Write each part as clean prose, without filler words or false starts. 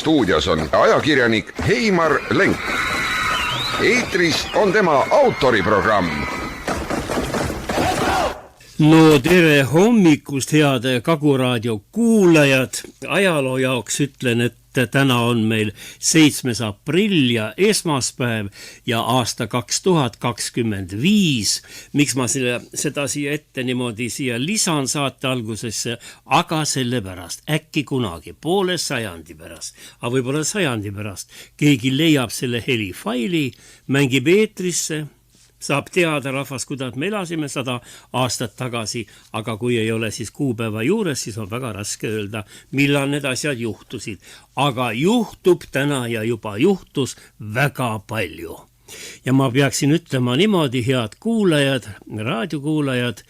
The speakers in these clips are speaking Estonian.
stuudios on ajakirjanik Heimar Lenk. Eetris on tema autoriprogramm. No tere hommikust, head Kagu Raadio kuulajad. Ajaloo jaoks ütlen, et täna on meil 7. aprill ja esmaspäev ja aasta 2025. Miks ma seda siia ette niimoodi siia lisan saate algusesse, aga sellepärast äkki kunagi poole sajandi pärast, aga võib-olla sajandi pärast keegi leiab selle helifaili, mängib eetrisse, saab teada rahvas, kuidas me elasime 100 aastat tagasi, aga kui ei ole siis kuupäeva juures, siis on väga raske öelda, millal need asjad juhtusid. Aga juhtub täna ja juba juhtus väga palju. Ja ma peaksin ütlema niimoodi, head kuulajad, raadiokuulajad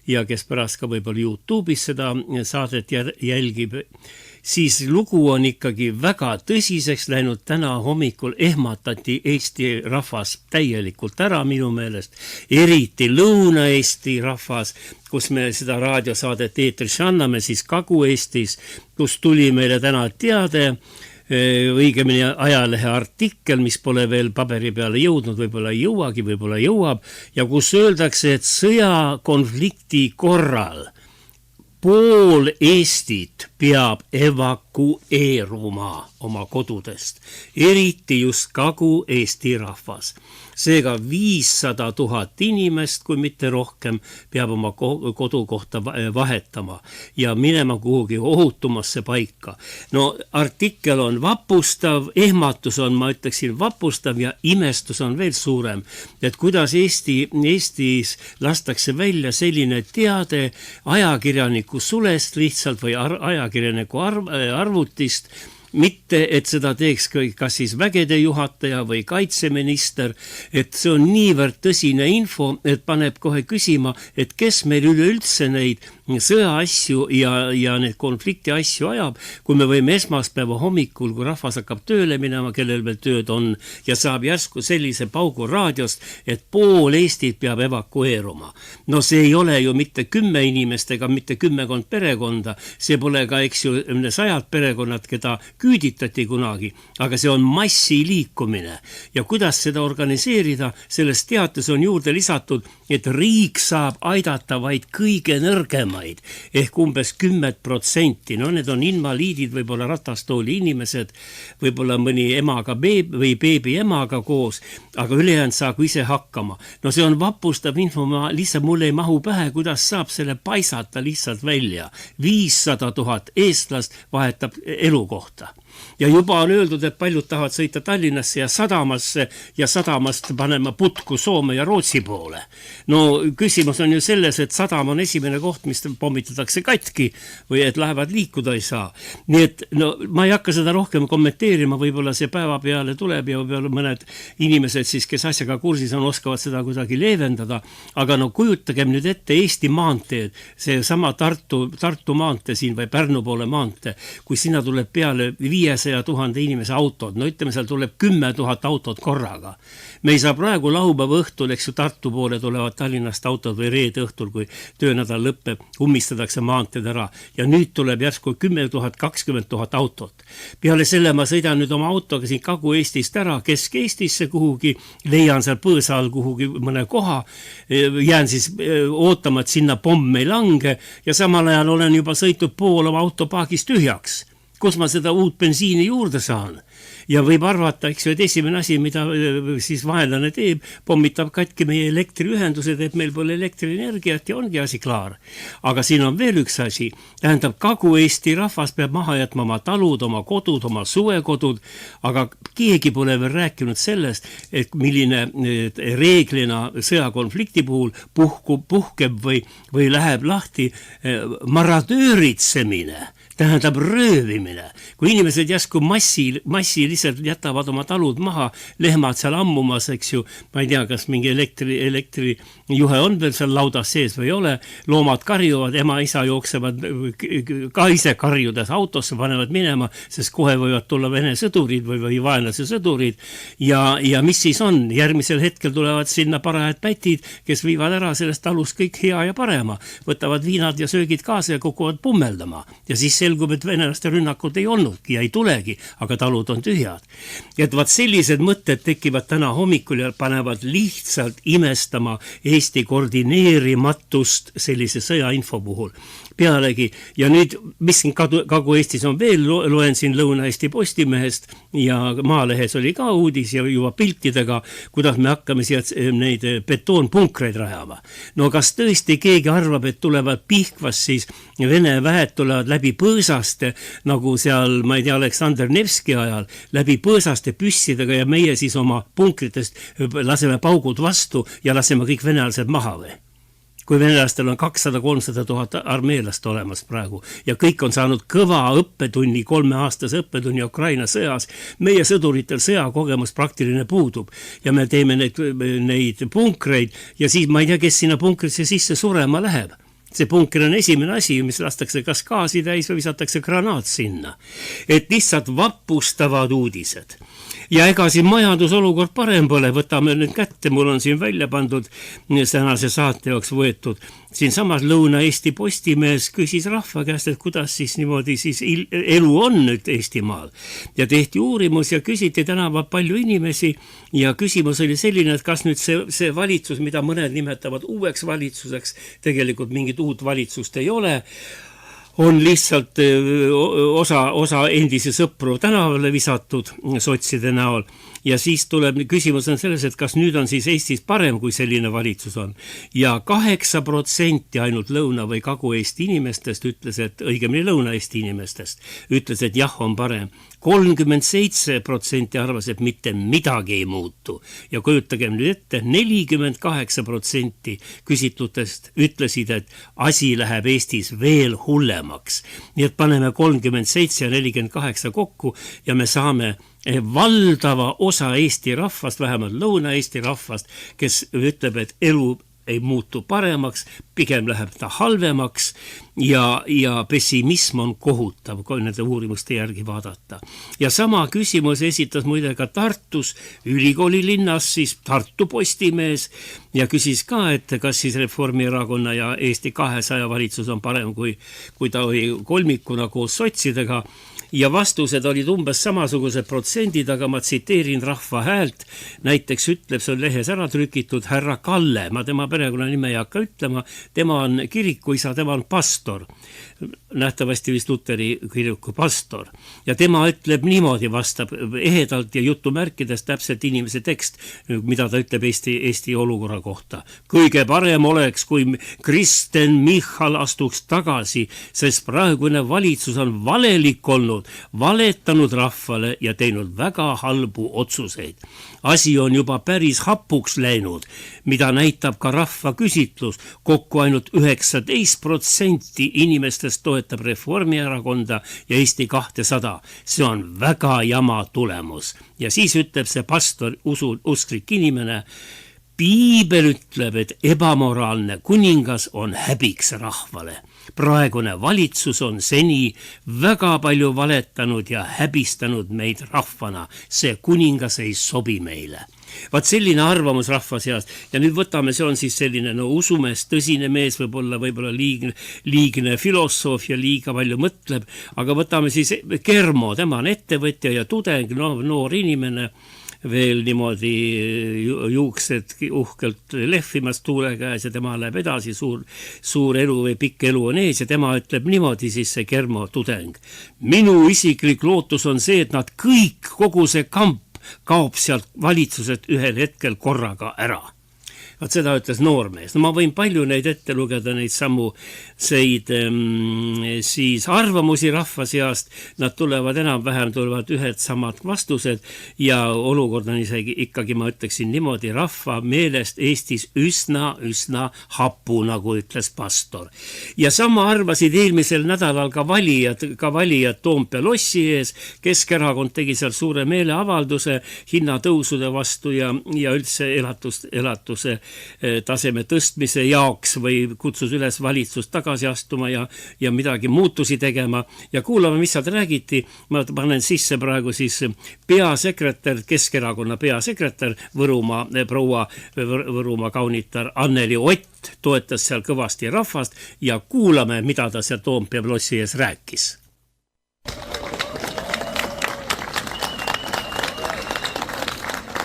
ja kes pärast ka võib-olla YouTube'is seda saadet jälgib, siis lugu on ikkagi väga tõsiseks läinud. Täna hommikul ehmatati Eesti rahvas täielikult ära minu meelest, eriti Lõuna-Eesti rahvas, kus me seda raadiosaadet eetris anname, siis Kagu-Eestis, kus tuli meile täna teade, õigemini ajalehe artikkel, mis pole veel paberi peale jõudnud, võib-olla ei jõuagi, võib-olla jõuab, ja kus öeldakse, et sõjakonflikti korral pool Eestit peab evakueeruma oma kodudest, eriti just Kagu-Eesti rahvas. Seega 500 000 inimest, kui mitte rohkem, peab oma kodukohta vahetama ja minema kuhugi ohutumasse paika. No artikkel on vapustav, ehmatus on, ma ütleksin, vapustav ja imestus on veel suurem, et kuidas Eestis lastakse välja selline teade ajakirjaniku sulest lihtsalt või ajakirjaniku arvutist, mitte, et seda teeks kas siis vägede juhataja või kaitseminister, et see on niivõrd tõsine info, et paneb kohe küsima, et kes meil üleüldse neid sõjaasju ja need konflikti asju ajab, kui me võime esmaspäeva hommikul, kui rahvas hakkab tööle minema, kellel veel tööd on, ja saab järsku sellise paugu raadiost, et pool Eestit peab evakueeruma. No see ei ole ju mitte 10 inimest ega mitte 10 perekonda, see pole ka, eks ju, 100 perekonnad, keda küüditati kunagi, aga see on massiliikumine. Ja kuidas seda organiseerida, selles teates on juurde lisatud, et riik saab aidata vaid kõige nõrgemaid, ehk umbes 10%. No need on invaliidid, võib-olla ratastooli inimesed, võib-olla mõni emaga või beebi emaga koos, aga ülejäänud saagu ise hakkama. No see on vapustav info, mulle ei mahu pähe, kuidas saab selle paisata lihtsalt välja. 500 000 eestlast vahetab elukohta. Ja juba on öeldud, et paljud tahavad sõita Tallinnasse ja sadamasse ja sadamast panema putku Soome ja Rootsi poole. No küsimus on ju selles, et sadam on esimene koht, mis pommitatakse katki või et lähevad liikuda ei saa. Nii et no, ma ei hakka seda rohkem kommenteerima, võib-olla see päeva peale tuleb ja võib-olla mõned inimesed siis, kes asjaga kursis on, oskavad seda kuidagi leevendada, aga no kujutagem nüüd ette Eesti maanteed, see sama Tartu maantee siin või Pärnu poole maantee, kui sinna tuleb peale 500 000 inimese autod, no ütleme, seal tuleb 10 000 autot korraga. Me ei saa praegu laupäeva õhtul, eks ju, Tartu poole tulevad Tallinnast autod või reede õhtul, kui töönädal lõpeb, ummistatakse maanteed ära ja nüüd tuleb järsku 10 000, 20 000 autot. Peale selle ma sõidan nüüd oma autoga siin Kagu-Eestist ära, Kesk-Eestisse kuhugi, leian seal Põõsal kuhugi mõne koha, jään siis ootama, et sinna pomm ei lange ja samal ajal olen juba sõitnud pool oma autopaagist tühjaks. Kus ma seda uut bensiini juurde saan? Ja võib arvata, eks ju, et esimene asi, mida siis vaenlane teeb, pommitab katki meie elektriühendused, et meil pole elektrienergiat ja ongi asi klaar. Aga siin on veel üks asi. Tähendab, Kagu-Eesti rahvas peab maha jätma oma talud, oma kodud, oma suvekodud, aga keegi pole veel rääkinud sellest, et milline reeglina sõjakonflikti puhul puhkeb või läheb lahti maradööritsemine. Tähendab röövimine. Kui inimesed järsku massiliselt jätavad oma talud maha, lehmad seal ammumas, eks ju, ma ei tea, kas mingi elektrijuhe on veel seal laudas sees või ei ole, loomad karjuvad, ema, isa jooksevad ka ise karjudes autosse, panevad minema, sest kohe võivad tulla Vene sõdurid või vaenlase sõdurid ja mis siis on? Järgmisel hetkel tulevad sinna parajad pätid, kes viivad ära sellest talust kõik hea ja parema, võtavad viinad ja söögid kaasa ja kukuvad pummeldama ja siis selgub, et venelaste rünnakud ei olnudki ja ei tulegi, aga talud on tühjad. Et vaat sellised mõtted tekivad täna hommikul ja panevad lihtsalt imestama Eesti koordineerimatust sellise sõjainfo puhul. Pealegi, ja nüüd, mis siin Kagu-Eestis on veel, loen siin Lõuna-Eesti Postimehest ja Maalehes oli ka uudis ja juba piltidega, kuidas me hakkame siit neid betoonpunkreid rajama. No kas tõesti keegi arvab, et tulevad Pihkvas siis Vene väed tulevad läbi Põõsaste, nagu seal, ma ei tea, Aleksander Nevski ajal, läbi Põõsaste püssidega ja meie siis oma punkritest laseme paugud vastu ja laseme kõik venelased maha või? Kui venelastel on 200-300 000 armeelast olemas praegu ja kõik on saanud kõva õppetunni, 3-aastase õppetunni Ukraina sõjas, meie sõduritel sõjakogemus praktiline puudub ja me teeme neid punkreid ja siis ma ei tea, kes sinna punkrisse sisse surema läheb. See punker on esimene asi, mis lastakse kas gaasi täis või visatakse granaat sinna. Et lihtsalt vapustavad uudised. Ja ega siin majandusolukord parem pole, võtame nüüd kätte, mul on siin välja pandud tänase saate jaoks võetud. Siin samas Lõuna-Eesti Postimees küsis rahva käest, et kuidas siis niimoodi siis elu on nüüd Eestimaal. Ja tehti uurimus ja küsiti tänaval palju inimesi ja küsimus oli selline, et kas nüüd see valitsus, mida mõned nimetavad uueks valitsuseks, tegelikult mingit uut valitsust ei ole, on lihtsalt osa endisi sõpru tänavale visatud sotside näol ja siis tuleb, küsimus on selles, et kas nüüd on siis Eestis parem, kui selline valitsus on ja 8% ainult Lõuna- või Kagu-Eesti inimestest ütles, et õigemini Lõuna-Eesti inimestest ütles, et jah, on parem. 37% arvas, et mitte midagi ei muutu ja kujutagem nüüd ette, 48% küsitlutest ütlesid, et asi läheb Eestis veel hullemaks. Nii et paneme 37 ja 48 kokku ja me saame valdava osa Eesti rahvast, vähemalt Lõuna-Eesti rahvast, kes ütleb, et elu ei muutu paremaks, pigem läheb ta halvemaks ja pessimism on kohutav, kui nende uurimuste järgi vaadata. Ja sama küsimus esitas muide ka Tartus, ülikooli linnas, siis Tartu Postimees ja küsis ka, et kas siis Reformierakonna ja Eesti 200 valitsus on parem, kui ta oli kolmikuna koos sotsidega. Ja vastused olid umbes samasugused protsendid, aga ma tsiteerin Rahva Häält, näiteks ütleb, see on lehes ära trükitud, härra Kalle, ma tema perekonnanime ei hakka ütlema, tema on kirikuisa, tema on pastor, nähtavasti vist Luteri kiriku pastor ja tema ütleb niimoodi, vastab ehedalt ja jutumärkides täpselt inimese tekst, mida ta ütleb Eesti olukorra kohta. Kõige parem oleks, kui Kristen Michal astuks tagasi, sest praegune valitsus on valelik olnud, valetanud rahvale ja teinud väga halbu otsuseid. Asi on juba päris hapuks läinud, mida näitab ka rahva küsitlus. Kokku ainult 19% inimestest toetab Reformierakonda ja Eesti 200. See on väga jama tulemus. Ja siis ütleb see pastor, usklik inimene, Piibel ütleb, et ebamoraalne kuningas on häbiks rahvale. Praegune valitsus on seni väga palju valetanud ja häbistanud meid rahvana. See kuningas ei sobi meile. Vaat selline arvamus rahva seas ja nüüd võtame, see on siis selline usumees, tõsine mees, võib-olla liigne filosoof ja liiga palju mõtleb, aga võtame siis Kermo, tema on ettevõtja ja tudeng, noor inimene, veel niimoodi juuksed uhkelt lehvimas tuule käes ja tema läheb edasi, suur elu või pikk elu on ees ja tema ütleb niimoodi siis see Kermo tudeng. Minu isiklik lootus on see, et nad kõik, kogu see kamp kaob sealt valitsuselt ühel hetkel korraga ära. Vaat seda ütles noormees. No ma võin palju neid ette lugeda, neid sammuseid siis arvamusi rahva seast. Nad tulevad enam-vähem, tulevad ühed samad vastused ja olukord on isegi ikkagi, ma ütleksin niimoodi, rahva meelest Eestis üsna hapu, nagu ütles pastor. Ja sama arvasid eelmisel nädalal ka valijad Toompea lossi ees. Keskerakond tegi seal suure meeleavalduse hinnatõusude vastu ja üldse elatuse taseme tõstmise jaoks või kutsus üles valitsust tagasi astuma ja midagi muutusi tegema ja kuulame, mis sealt räägiti. Ma panen sisse praegu siis peasekretär, Keskerakonna peasekretär, Võrumaa kaunitar Anneli Ott toetas seal kõvasti rahvast ja kuulame, mida ta seal Toompea lossi ees rääkis.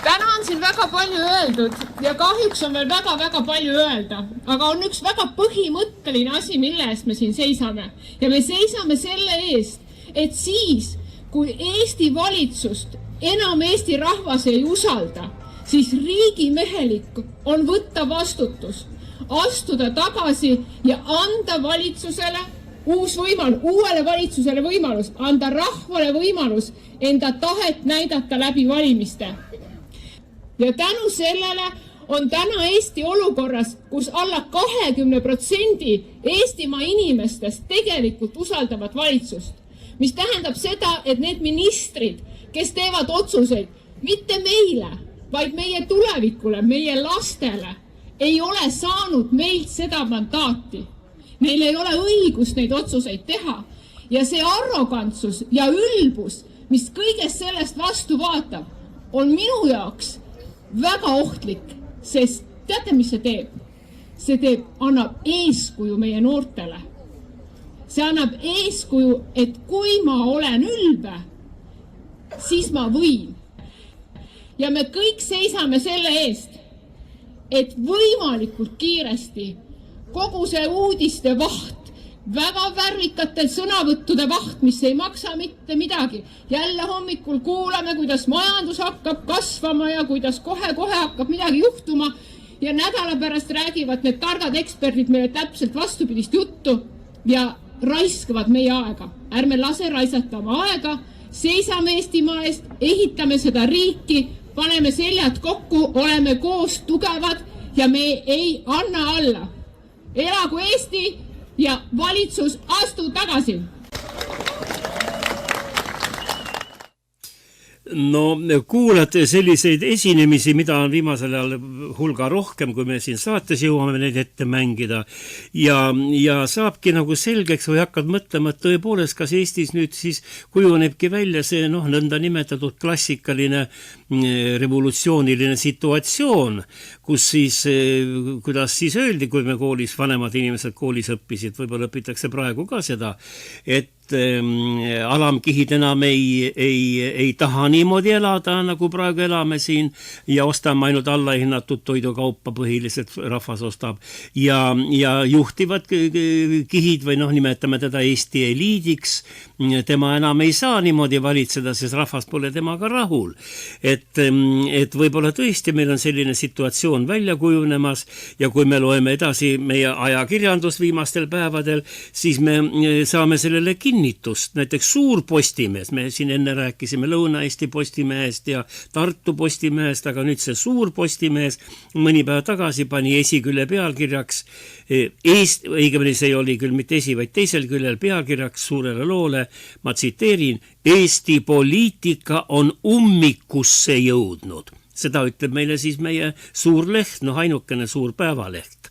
Täna on siin väga palju öeldud ja kahjuks on veel väga palju öelda, aga on üks väga põhimõtteline asi, mille eest me siin seisame. Ja me seisame selle eest, et siis, kui Eesti valitsust enam Eesti rahvas ei usalda, siis riigimehelik on võtta vastutus, astuda tagasi ja anda valitsusele uuele valitsusele võimalus, anda rahvale võimalus enda tahet näidata läbi valimiste. Ja tänu sellele on täna Eesti olukorras, kus alla 20% Eestimaa inimestest tegelikult usaldavad valitsust. Mis tähendab seda, et need ministrid, kes teevad otsuseid, mitte meile, vaid meie tulevikule, meie lastele, ei ole saanud meilt seda mandaati. Neil ei ole õigust neid otsuseid teha. Ja see arrogantsus ja ülbus, mis kõigest sellest vastu vaatab, on minu jaoks väga ohtlik, sest teate, mis see teeb? See annab eeskuju meie noortele. See annab eeskuju, et kui ma olen ülbe, siis ma võin. Ja me kõik seisame selle eest, et võimalikult kiiresti kogu see uudiste vaht, väga värvikatel sõnavõttude vaht, mis ei maksa mitte midagi. Jälle hommikul kuulame, kuidas majandus hakkab kasvama ja kuidas kohe hakkab midagi juhtuma ja nädala pärast räägivad need targad eksperdid meile täpselt vastupidist juttu ja raiskavad meie aega. Ärme lase raisata oma aega, seisame Eestimaa eest, ehitame seda riiki, paneme seljad kokku, oleme koos tugevad ja me ei anna alla. Elagu Eesti ja valitsus astu tagasi. No kuulate selliseid esinemisi, mida on viimasel ajal hulga rohkem, kui me siin saates jõuame neid ette mängida ja saabki nagu selgeks või hakkad mõtlema, et tõepoolest, kas Eestis nüüd siis kujunebki välja see nõnda nimetatud klassikaline revolutsiooniline situatsioon, kus siis, kuidas siis öeldi, kui me koolis, vanemad inimesed koolis õppisid, võib-olla õpitakse praegu ka seda, et alamkihid enam ei taha niimoodi elada, nagu praegu elame siin ja ostame ainult allahinnatud toidukaupa, põhiliselt rahvas ostab ja juhtivad kihid või nimetame teda Eesti eliidiks, tema enam ei saa niimoodi valitseda, sest rahvas pole temaga rahul. Et võib-olla tõesti meil on selline situatsioon välja kujunemas ja kui me loeme edasi meie ajakirjandus viimastel päevadel, siis me saame sellele kinnitust. Näiteks Suur Postimees, me siin enne rääkisime Lõuna-Eesti Postimehest ja Tartu Postimehest, aga nüüd see Suur Postimees mõni päev tagasi pani esikülje pealkirjaks, õigemini see oli küll mitte esi, vaid teisel küljel pealkirjaks suurele loole, ma tsiteerin, Eesti poliitika on ummikusse jõudnud. Seda ütleb meile siis meie suur leht, ainukene suur päevaleht.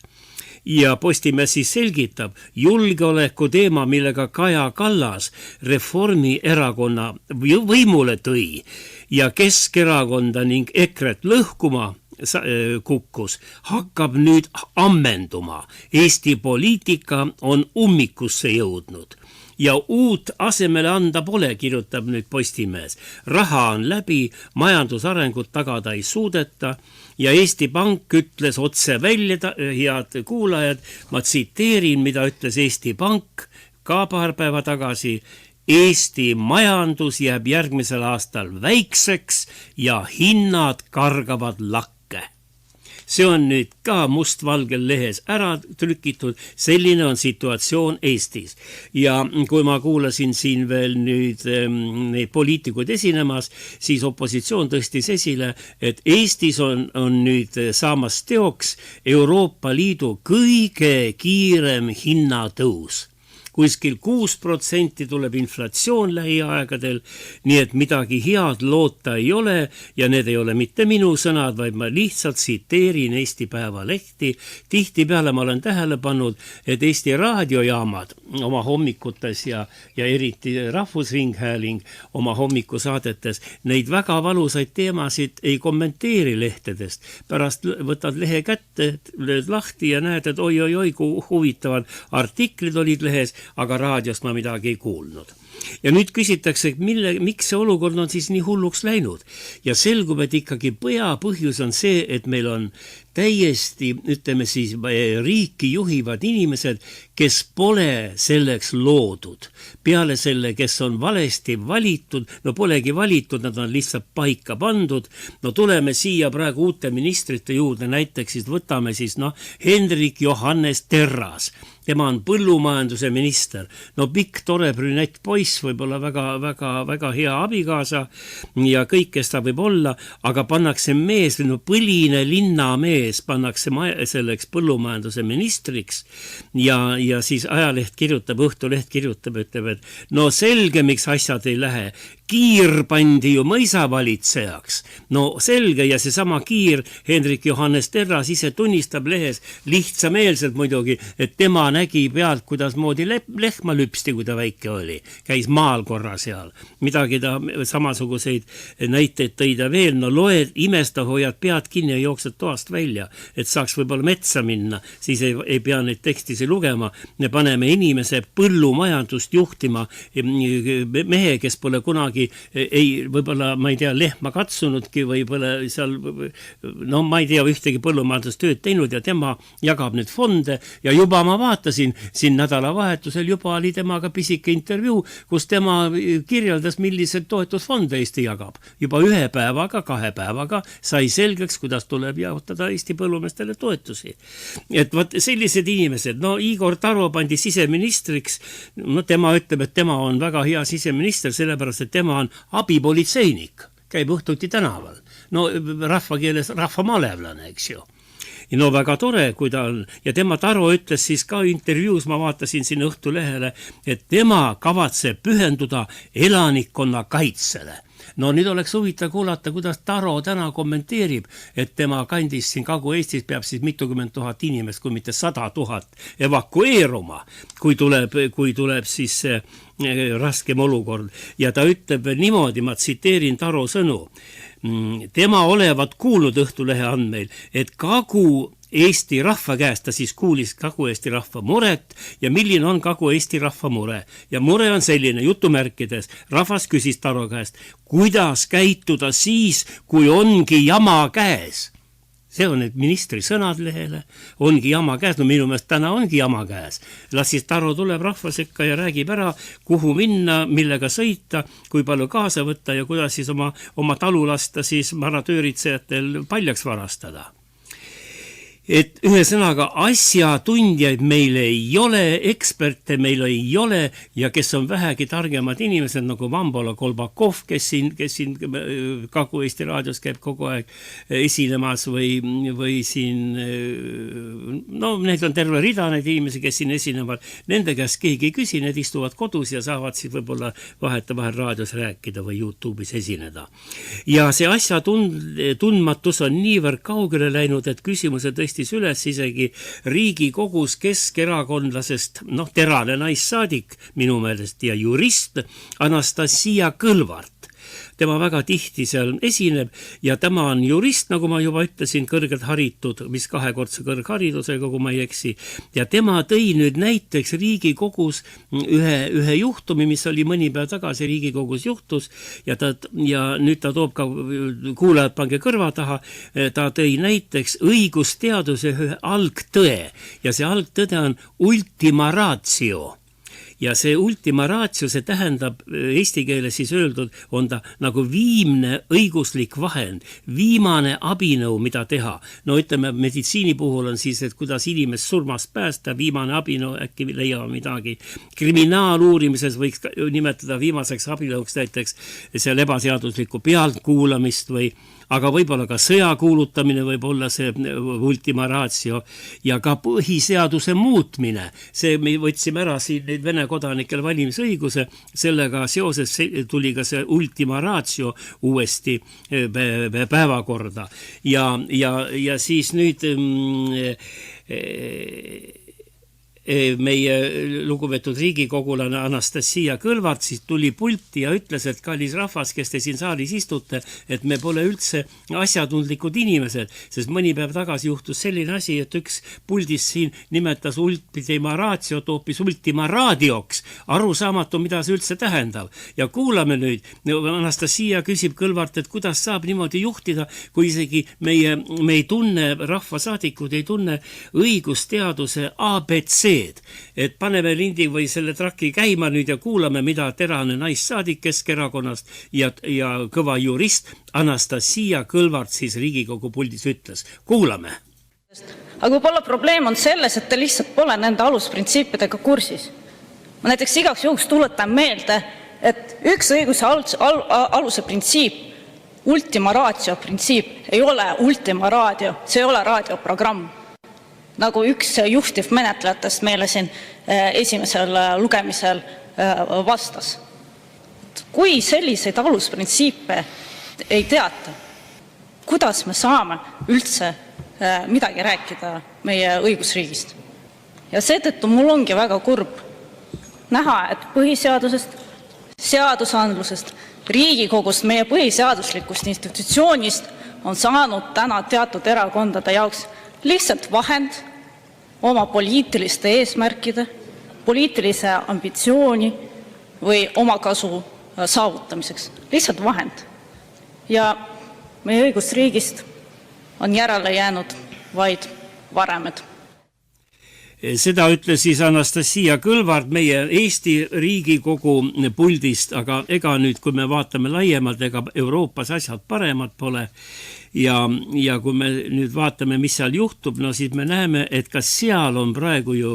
Ja Postimees siis selgitab julgeoleku teema, millega Kaja Kallas Reformierakonna võimule tõi ja Keskerakonda ning EKRE-t lõhkuma kukkus, hakkab nüüd ammenduma. Eesti poliitika on ummikusse jõudnud. Ja uut asemele anda pole, kirjutab nüüd Postimees. Raha on läbi, majandusarengut tagada ei suudeta ja Eesti Pank ütles otse välja, head kuulajad, ma tsiteerin, mida ütles Eesti Pank ka paar päeva tagasi, Eesti majandus jääb järgmisel aastal väikseks ja hinnad kargavad lakke. See on nüüd ka mustvalgel lehes ära trükitud, selline on situatsioon Eestis. Ja kui ma kuulasin siin veel nüüd neid poliitikuid esinemas, siis opositsioon tõstis esile, et Eestis on nüüd saamas teoks Euroopa Liidu kõige kiirem hinnatõus. Kuskil 6% tuleb inflatsioon lähiaegadel, nii et midagi head loota ei ole ja need ei ole mitte minu sõnad, vaid ma lihtsalt tsiteerin Eesti Päevalehti. Tihtipeale ma olen tähele pannud, et Eesti raadiojaamad oma hommikutes ja eriti Rahvusringhääling oma hommikusaadetes neid väga valusaid teemasid ei kommenteeri lehtedest. Pärast võtad lehe kätte, lööd lahti ja näed, et oi, kui huvitavad artiklid olid lehes, aga raadiost ma midagi ei kuulnud. Ja nüüd küsitakse, miks see olukord on siis nii hulluks läinud. Ja selgub, et ikkagi põhjus on see, et meil on täiesti, ütleme siis, riiki juhivad inimesed, kes pole selleks loodud. Peale selle, kes on valesti valitud, no polegi valitud, nad on lihtsalt paika pandud. No tuleme siia praegu uute ministrite juurde, näiteks siis võtame siis Hendrik Johannes Terras. Tema on põllumajanduse minister. No pikk, tore brünett poiss, võib-olla väga hea abikaasa ja kõik, kes ta võib olla, aga pannakse mees, põline linnamees pannakse selleks põllumajanduse ministriks ja siis ajaleht kirjutab, Õhtuleht kirjutab, ütleb, et no selge, miks asjad ei lähe. Kiir pandi ju mõisavalitsejaks. No selge, ja seesama Kiir, Hendrik Johannes Terras ise tunnistab lehes lihtsameelselt muidugi, et tema nägi pealt, kuidas moodi lehma lüpsti, kui ta väike oli. Käis maal korra seal. Midagi ta samasuguseid näiteid tõi ta veel. No loed, imesta, hoiad pead kinni ja jooksed toast välja, et saaks võib-olla metsa minna. Siis ei pea neid tekstisi lugema. Me paneme inimese põllumajandust juhtima mehe, kes pole kunagi võib-olla, ma ei tea, lehma katsunudki või pole seal, ma ei tea, ühtegi põllumajandustööd teinud ja tema jagab need fonde ja juba ma vaatasin, siin nädalavahetusel juba oli temaga pisike intervjuu, kus tema kirjeldas, millised toetusfonde Eesti jagab. Juba 1 päevaga, 2 päevaga sai selgeks, kuidas tuleb jaotada Eesti põllumeestele toetusi. Et vaat sellised inimesed, Igor Taro pandi siseministriks, tema ütleb, et tema on väga hea siseminister, sellepärast, et tema on abipolitseinik, käib õhtuti tänaval. Rahvakeeles rahvamalevlane, eks ju. No väga tore, kui ta on, ja tema Taro ütles siis ka intervjuus, ma vaatasin siin Õhtulehele, et tema kavatseb pühenduda elanikkonna kaitsele. Nüüd oleks huvitav kuulata, kuidas Taro täna kommenteerib, et tema kandis siin Kagu-Eestis peab siis mitukümmend 000 inimest, kui mitte 100 000 evakueeruma, kui tuleb siis raskem olukord. Ja ta ütleb niimoodi, ma tsiteerin Taro sõnu. Tema olevat kuulnud Õhtulehe andmeil, et Kagu-Eesti rahva käest, ta siis kuulis Kagu-Eesti rahva muret ja milline on Kagu-Eesti rahva mure. Ja mure on selline, jutumärkides, rahvas küsis Taro käest, kuidas käituda siis, kui ongi jama käes. See on need ministri sõnad lehele, ongi jama käes, minu meelest täna ongi jama käes. Las siis Taro tuleb rahva sekka ja räägib ära, kuhu minna, millega sõita, kui palju kaasa võtta ja kuidas siis oma talu lasta siis maratööritsejatel paljaks varastada. Et ühesõnaga asjatundjaid meil ei ole, eksperte meil ei ole ja kes on vähegi targemad inimesed nagu Vambola Kolbakov, kes siin Kagu-Eesti raadios käib kogu aeg esinemas või siin, need on terve rida neid inimesi, kes siin esinevad, nende käest keegi ei küsi, need istuvad kodus ja saavad siis võib-olla vahetevahel raadios rääkida või YouTube'is esineda. Ja see asjatundmatus on niivõrd kaugele läinud, et küsimuse tõesti üles isegi Riigikogus keskerakondlasest, terane naissaadik minu meelest ja jurist Anastasia Kõlvart. Tema väga tihti seal esineb ja tema on jurist, nagu ma juba ütlesin, kõrgelt haritud, mis 2-kordse kõrgharidusega, kui ma ei eksi. Ja tema tõi nüüd näiteks Riigikogus ühe juhtumi, mis oli mõni päev tagasi Riigikogus juhtus ja nüüd ta toob ka, kuulajad pange kõrva taha, ta tõi näiteks õigusteaduse ühe algtõe ja see algtõde on ultima ratio. Ja see ultima ratio, see tähendab eesti keeles siis öeldud, on ta nagu viimne õiguslik vahend, viimane abinõu, mida teha. Ütleme, meditsiini puhul on siis, et kuidas inimest surmast päästa, viimane abinõu, äkki leiame midagi. Kriminaaluurimises võiks nimetada viimaseks abinõuks näiteks seal ebaseaduslikku pealtkuulamist aga võib-olla ka sõja kuulutamine võib olla see ultima ratio ja ka põhiseaduse muutmine. See me võtsime ära siin neid Vene kodanikel valimisõiguse, sellega seoses tuli ka see ultima ratio uuesti päevakorda. Ja siis nüüd meie lugupeetud riigikogulane Anastasia Kõlvart siis tuli pulti ja ütles, et kallis rahvas, kes te siin saalis istute, et me pole üldse asjatundlikud inimesed, sest mõni päev tagasi juhtus selline asi, et üks puldis siin nimetas ultima raatsiot hoopis ultima raadioks. Arusaamatu, mida see üldse tähendab. Ja kuulame nüüd, Anastasia küsib Kõlvart, et kuidas saab niimoodi juhtida, kui isegi me ei tunne, rahvasaadikud ei tunne õigusteaduse ABC. Et paneme lindi või selle traki käima nüüd ja kuulame, mida terane naissaadik Keskerakonnast ja kõva jurist Anastasia Kõlvart siis Riigikogu puldis ütles. Kuulame. Aga võib-olla probleem on selles, et te lihtsalt pole nende alusprintsiipidega kursis. Ma näiteks igaks juhuks tuletan meelde, et üks õiguse aluse printsiip, ultima ratio printsiip, ei ole ultima radio, see ei ole raadioprogramm. Nagu üks juhtiv menetlejatest meile siin esimesel lugemisel vastas. Kui selliseid alusprintsiipe ei teata, kuidas me saame üldse midagi rääkida meie õigusriigist? Ja seetõttu mul ongi väga kurb näha, et põhiseadusest, seadusandlusest, Riigikogust, meie põhiseaduslikust institutsioonist on saanud täna teatud erakondade jaoks lihtsalt vahend oma poliitiliste eesmärkide, poliitilise ambitsiooni või omakasu saavutamiseks. Lihtsalt vahend. Ja meie õigusriigist on järele jäänud vaid varemed. Seda ütles siis Anastasia Kõlvart meie Eesti Riigikogu puldist, aga ega nüüd, kui me vaatame laiemalt, ega Euroopas asjad paremad pole. Ja kui me nüüd vaatame, mis seal juhtub, no siis me näeme, et kas seal on praegu ju,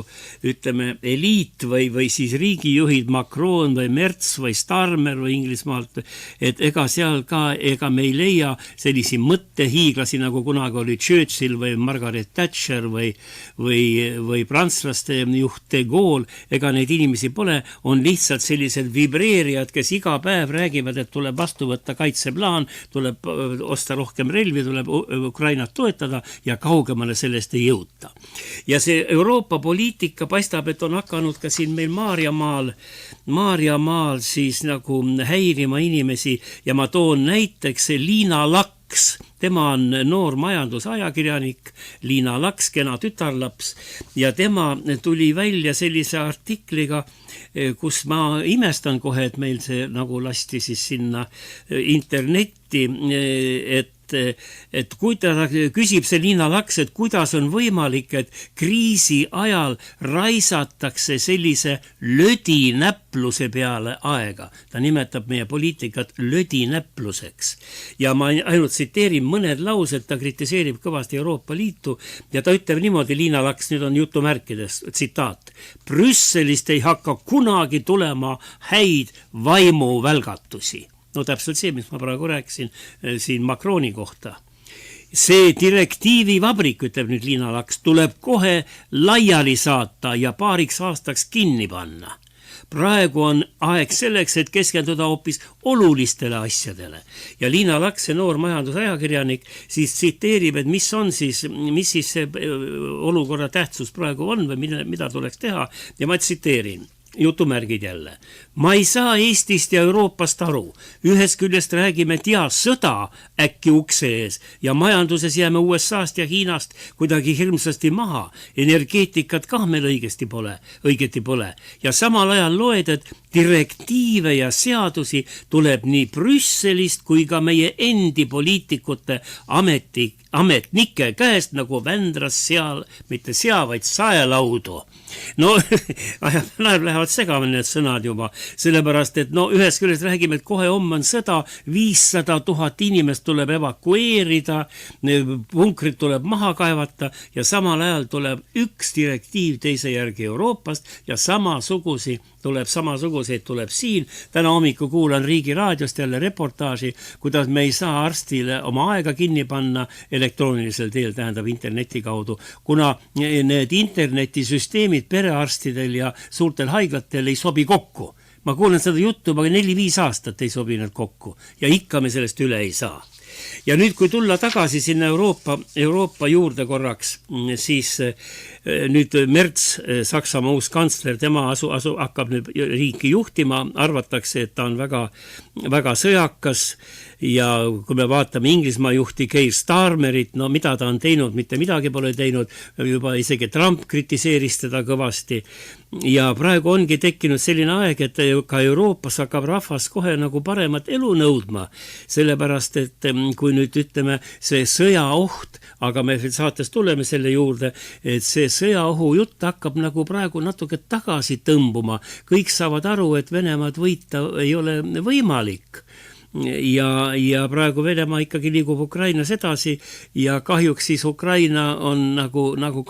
ütleme, eliit või siis riigijuhid Macron või Merz või Starmer või Inglismaalt, et ega seal ka, ega me ei leia sellisi mõttehiiglasi, nagu kunagi oli Churchill või Margaret Thatcher või prantslaste juht de Gaulle, ega neid inimesi pole, on lihtsalt sellised vibreerijad, kes iga päev räägivad, et tuleb vastu võtta kaitseplaan, tuleb osta rohkem relvi, tuleb Ukrainat toetada ja kaugemale sellest ei jõuta. Ja see Euroopa poliitika paistab, et on hakanud ka siin meil Maarjamaal siis nagu häirima inimesi ja ma toon näiteks Liina Laks. Tema on noor majandusajakirjanik, Liina Laks, kena tütarlaps ja tema tuli välja sellise artikliga, kus ma imestan kohe, et meil see nagu lasti siis sinna internetti, et kui ta küsib see Liina Laks, et kuidas on võimalik, et kriisi ajal raisatakse sellise lödinäpluse peale aega. Ta nimetab meie poliitikat lödinäpluseks. Ja ma ainult tsiteerin mõned laused, ta kritiseerib kõvasti Euroopa Liitu ja ta ütleb niimoodi, Liina Laks, nüüd on jutumärkides, tsitaat. Brüsselist ei hakka kunagi tulema häid vaimuvälgatusi. No täpselt see, mis ma praegu rääkisin siin Macroni kohta. See direktiivi vabrik, ütleb nüüd Liina Laks, tuleb kohe laiali saata ja paariks aastaks kinni panna. Praegu on aeg selleks, et keskenduda hoopis olulistele asjadele. Ja Liina Laks, see noor majandusajakirjanik, siis tsiteerib, et mis siis see olukorra tähtsus praegu on või mida tuleks teha. Ja ma tsiteerin. Jutumärgid jälle. Ma ei saa Eestist ja Euroopast aru. Ühest küljest räägime, et sõda äkki ukse ees ja majanduses jääme USA-st ja Hiinast kuidagi hirmsasti maha. Energeetikat ka meil õigeti pole. Ja samal ajal loed, et direktiive ja seadusi tuleb nii Brüsselist kui ka meie endi poliitikute ametnike käest nagu Vändras seal, mitte vaid saelaudu. No, lähevad segama need sõnad juba, sellepärast, et ühest küljest räägime, et kohe homme on sõda, 500 000 inimest tuleb evakueerida, punkrid tuleb maha kaevata ja samal ajal tuleb üks direktiiv teise järgi Euroopast ja samasuguseid tuleb siin. Täna hommiku kuulan Riigi raadiost jälle reportaaži, kuidas me ei saa arstile oma aega kinni panna elektroonilisel teel, tähendab interneti kaudu, kuna need internetisüsteemid perearstidel ja suurtel haiglatel ei sobi kokku. Ma kuulen seda juttu, aga 4-5 aastat ei sobi need kokku ja ikka me sellest üle ei saa. Ja nüüd, kui tulla tagasi sinna Euroopa juurde korraks, siis nüüd Merz, Saksamaa uus kantsler, tema hakkab nüüd riiki juhtima, arvatakse, et ta on väga, väga sõjakas ja kui me vaatame Inglismaa juhti Keir Starmerit, no mida ta on teinud, mitte midagi pole teinud, juba isegi Trump kritiseeris teda kõvasti ja praegu ongi tekkinud selline aeg, et ka Euroopas hakkab rahvas kohe nagu paremat elu nõudma, sellepärast, et kui nüüd ütleme see sõjaoht, aga me saates tuleme selle juurde, et see sõjaohu jutt hakkab nagu praegu natuke tagasi tõmbuma, kõik saavad aru, et Venemaad võita ei ole võimalik. Ja praegu Venemaa ikkagi liigub Ukrainas edasi ja kahjuks siis Ukraina on nagu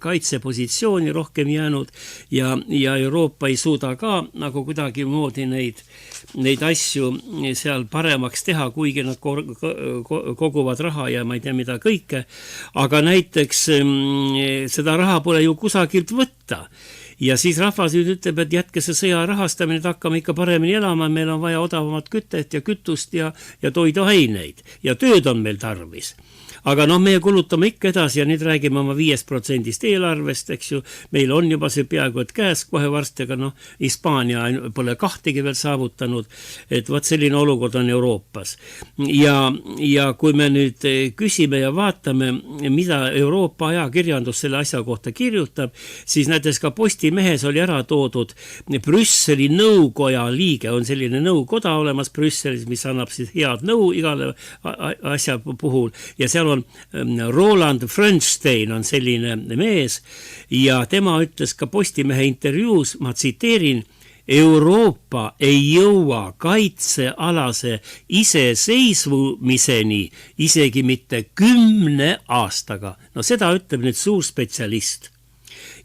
kaitsepositsiooni rohkem jäänud ja Euroopa ei suuda ka nagu kuidagi moodi neid asju seal paremaks teha, kuigi nad koguvad raha ja ma ei tea mida kõike, aga näiteks seda raha pole ju kusagilt võtta. Ja siis rahvas nüüd ütleb, et jätke see sõja rahastamine, et hakkame ikka paremini elama, meil on vaja odavamat kütet ja kütust ja toiduaineid ja tööd on meil tarvis. Aga meie kulutame ikka edasi ja nüüd räägime oma 5% eelarvest, eks ju, meil on juba see peaaegu et käes kohe varsti, aga Hispaania pole 2 veel saavutanud, et võt selline olukord on Euroopas. Ja kui me nüüd küsime ja vaatame, mida Euroopa ajakirjandus selle asja kohta kirjutab, siis näiteks ka Postimehes oli ära toodud Brüsseli nõukoja liige, on selline nõukoda olemas Brüsselis, mis annab siis head nõu igale asja puhul ja seal on Roland Frenstein on selline mees ja tema ütles ka Postimehe intervjuus, ma tsiteerin, Euroopa ei jõua kaitsealase iseseisvumiseni isegi mitte 10 aastaga. No seda ütleb nüüd suur spetsialist.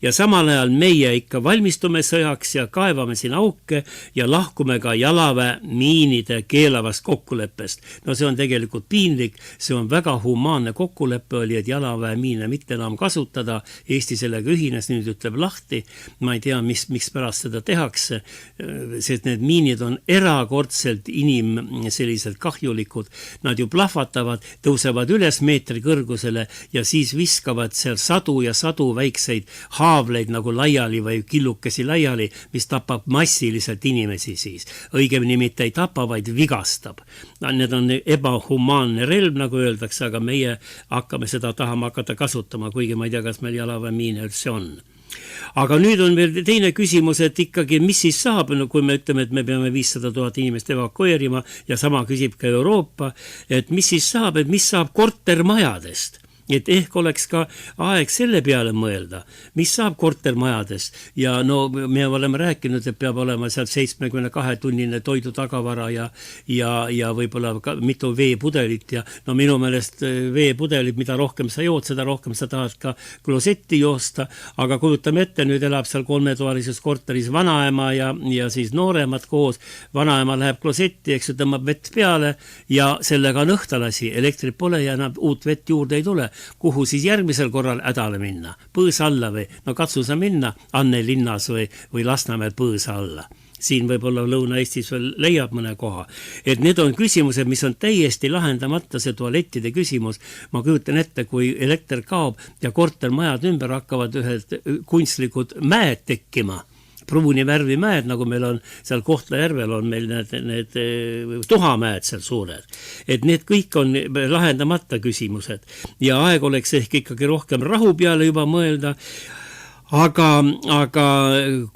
Ja samal ajal meie ikka valmistume sõjaks ja kaevame siin auke ja lahkume ka jalaväe miinide keelavast kokkuleppest. No see on tegelikult piinlik, see on väga humaanne kokkuleppe oli, et jalaväe miine mitte enam kasutada. Eesti sellega ühines, nüüd ütleb lahti. Ma ei tea, miks pärast seda tehakse, sest need miinid on erakordselt sellised kahjulikud. Nad ju plahvatavad, tõusevad üles meetri kõrgusele ja siis viskavad seal sadu ja sadu väikseid haavleid nagu laiali või killukesi laiali, mis tapab massiliselt inimesi siis. Õigemini mitte ei tapa, vaid vigastab. Need on ebahumaanne relv, nagu öeldakse, aga meie hakkame seda tahama hakata kasutama, kuigi ma ei tea, kas meil jalaväemiine üldse on. Aga nüüd on veel teine küsimus, et ikkagi mis siis saab, kui me ütleme, et me peame 500 000 inimest evakueerima ja sama küsib ka Euroopa, et mis siis saab, et mis saab kortermajadest? Et ehk oleks ka aeg selle peale mõelda, mis saab kortermajadest ja me oleme rääkinud, et peab olema seal 72-tunnine toidu tagavara ja võib-olla ka mitu veepudelit ja minu meelest veepudelit, mida rohkem sa jood, seda rohkem sa tahad ka klosetti joosta, aga kujutame ette, nüüd elab seal 3-toalises korteris vanaema ja siis nooremad koos, vanaema läheb klosetti, eks ju, tõmbab vett peale ja sellega on õhtalasi, elektrit pole ja enam uut vett juurde ei tule. Kuhu siis järgmisel korral hädale minna? Põõs alla või? Katsu sa minna Anne linnas või Lasnamäel põõs alla. Siin võib-olla Lõuna-Eestis veel leiab mõne koha. Et need on küsimused, mis on täiesti lahendamata, see tualettide küsimus. Ma kujutan ette, kui elekter kaob ja kortermajad ümber hakkavad ühed kunstlikud mäed tekkima. Pruuni värvi mäed, nagu meil on seal Kohtla-Järvel on meil need tuhamäed seal suured. Et need kõik on lahendamata küsimused ja aeg oleks ehk ikkagi rohkem rahu peale juba mõelda. Aga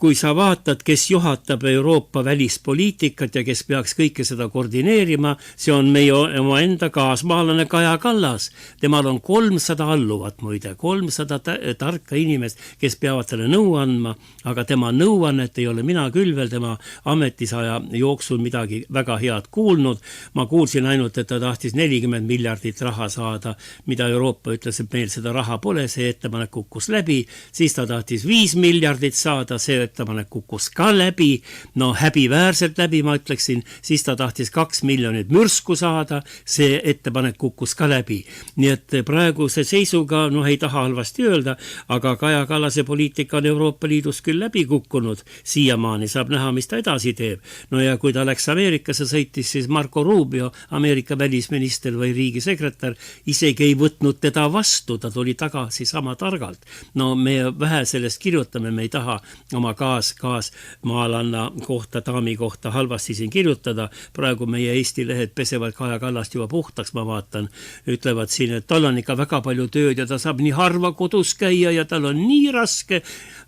kui sa vaatad, kes juhatab Euroopa välispoliitikat ja kes peaks kõike seda koordineerima, see on meie oma enda kaasmaalane Kaja Kallas. Temal on 300 alluvat muide, 300 tarka inimest, kes peavad talle nõu andma, aga tema nõuannet ei ole mina küll veel tema ametisaja jooksul midagi väga head kuulnud. Ma kuulsin ainult, et ta tahtis 40 miljardit raha saada, mida Euroopa ütles, et meil seda raha pole, see ettepanek kukkus läbi, siis ta tahtis tahtis 5 miljardit saada, see ettepanek kukkus ka läbi, no häbiväärselt läbi, ma ütleksin, siis ta tahtis 2 miljonit mürsku saada, see ettepanek kukkus ka läbi. Nii et praeguse seisuga, ei taha halvasti öelda, aga Kaja Kallase poliitika on Euroopa Liidus küll läbi kukkunud, siiamaani saab näha, mis ta edasi teeb. No ja kui ta läks Ameerikasse sõitis, siis Marco Rubio, Ameerika välisminister või riigisekretär, isegi ei võtnud teda vastu, ta tuli tagasi sama targalt. No me vähe sellest kirjutame, me ei taha oma kaasmaalanna kohta, daami kohta halvasti siin kirjutada. Praegu meie Eesti lehed pesevad Kaja Kallast juba puhtaks, ma vaatan, ütlevad siin, et tal on ikka väga palju tööd ja ta saab nii harva kodus käia ja tal on nii raske.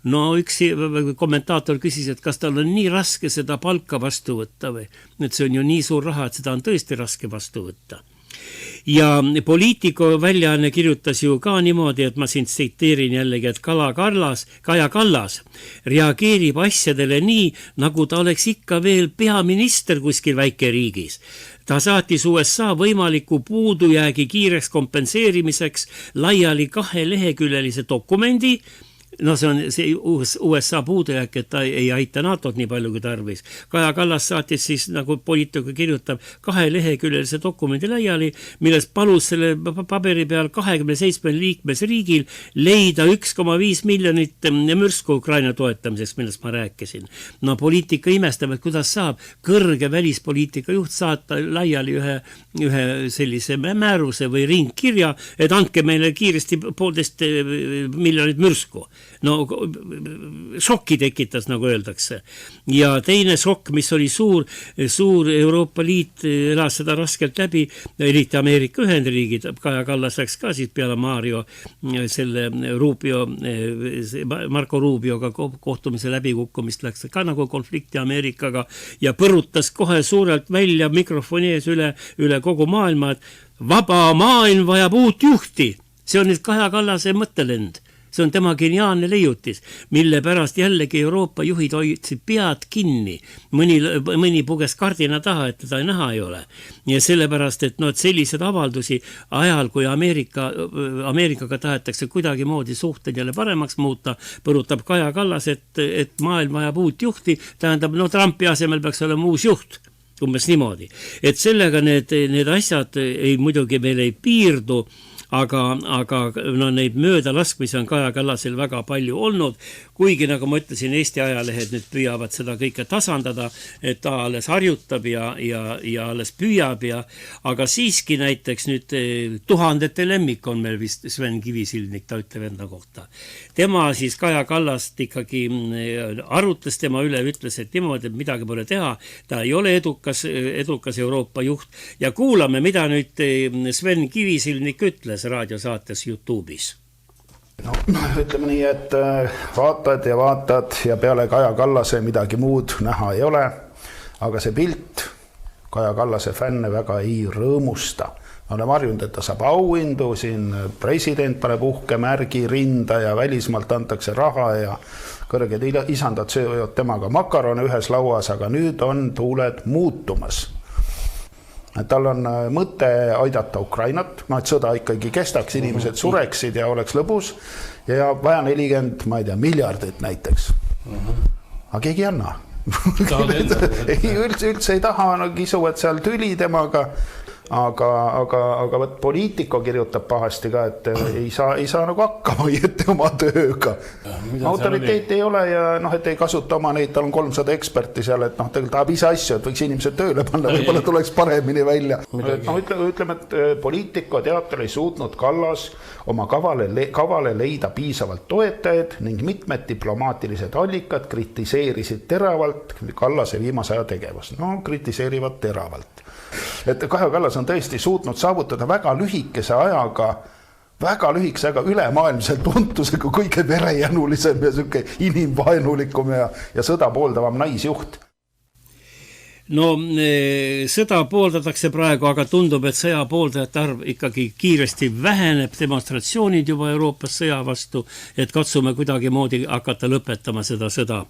No üks kommentaator küsis, et kas tal on nii raske seda palka vastu võtta või, et see on ju nii suur raha, et seda on tõesti raske vastu võtta. Ja Poliitico väljaanne kirjutas ju ka niimoodi, et ma siin tsiteerin jällegi, et Kaja Kallas reageerib asjadele nii, nagu ta oleks ikka veel peaminister kuskil väikeriigis. Ta saatis USA võimaliku puudujäägi kiireks kompenseerimiseks laiali 2 leheküljelise dokumendi. No see on see USA puudujääk, et ta ei aita NATO-t nii palju kui tarvis. Kaja Kallas saatis siis, nagu Poliitico kirjutab, 2 leheküljelise dokumendi laiali, milles palus selle paberi peal 27 liikmesriigil leida 1,5 miljonit mürsku Ukraina toetamiseks, millest ma rääkisin. No Poliitico imestab, et kuidas saab kõrge välispoliitika juht saata laiali ühe sellise määruse või ringkirja, et andke meile kiiresti 1,5 miljonit mürsku. No šokki tekitas, nagu öeldakse. Ja teine šokk, mis oli suur Euroopa Liit elas seda raskelt läbi, eriti Ameerika Ühendriigid, Kaja Kallas läks ka siis peale Mario selle Marco Rubioga kohtumise läbikukkumist läks ka nagu konflikti Ameerikaga ja põrutas kohe suurelt välja mikrofoni ees üle kogu maailma, et vaba maailm vajab uut juhti. See on nüüd Kaja Kallase mõttelend. See on tema geniaalne leiutis, mille pärast jällegi Euroopa juhid hoidsid pead kinni. Mõni puges kardina taha, et teda näha ei ole. Ja sellepärast, et sellised avaldusi ajal, kui Ameerikaga tahetakse kuidagi moodi suhted jälle paremaks muuta, põrutab Kaja Kallas, et maailm vajab uut juhti, tähendab, Trumpi asemel peaks olema uus juht. Umbes niimoodi. Et sellega need asjad muidugi veel ei piirdu, aga neid möödalaskmisi on Kaja Kallasel väga palju olnud, kuigi nagu ma ütlesin, Eesti ajalehed nüüd püüavad seda kõike tasandada, et ta alles harjutab ja alles püüab aga siiski näiteks nüüd 1000 lemmik on meil vist Sven Kivisildnik, ta ütleb enda kohta. Tema siis Kaja Kallast ikkagi arutles tema üle, ütles, et niimoodi, et midagi pole teha, ta ei ole edukas Euroopa juht ja kuulame, mida nüüd Sven Kivisildnik ütles raadiosaates YouTube'is. Ütleme nii, et vaatad ja peale Kaja Kallase midagi muud näha ei ole, aga see pilt Kaja Kallase fänne väga ei rõõmusta. Me oleme harjunud, et ta saab auhindu, siin president paneb uhke märgi rinda ja välismaalt antakse raha ja kõrged isandad söövad temaga makarone ühes lauas, aga nüüd on tuuled muutumas. Tal on mõte aidata Ukrainat, et sõda ikkagi kestaks, inimesed sureksid ja oleks lõbus ja vaja 40, miljardit näiteks. Aga keegi ei anna. Üldse ei taha, kisuvad seal tüli temaga, aga Poliitico kirjutab pahasti ka, et ei saa nagu hakkama ette oma tööga. Autoriteeti ei ole ja et ei kasuta oma neid, tal on 300 eksperti seal, et tegelikult tahab ise asju, et võiks inimesed tööle panna, võib-olla tuleks paremini välja. Ütleme, et Poliitico teatel ei suutnud Kallas oma kavale leida piisavalt toetajaid ning mitmed diplomaatilised allikad kritiseerisid teravalt Kallase viimase aja tegevust. Kritiseerivad teravalt. Et Kaja Kallas on tõesti suutnud saavutada väga lühikese ajaga ülemaailmselt tuntusega kõige verejänulisem ja inimvaenulikum ja sõda pooldavam naisjuht. No sõda pooldatakse praegu, aga tundub, et sõja pooldajate arv ikkagi kiiresti väheneb, demonstratsioonid juba Euroopas sõja vastu, et katsume kuidagi moodi hakata lõpetama seda sõda.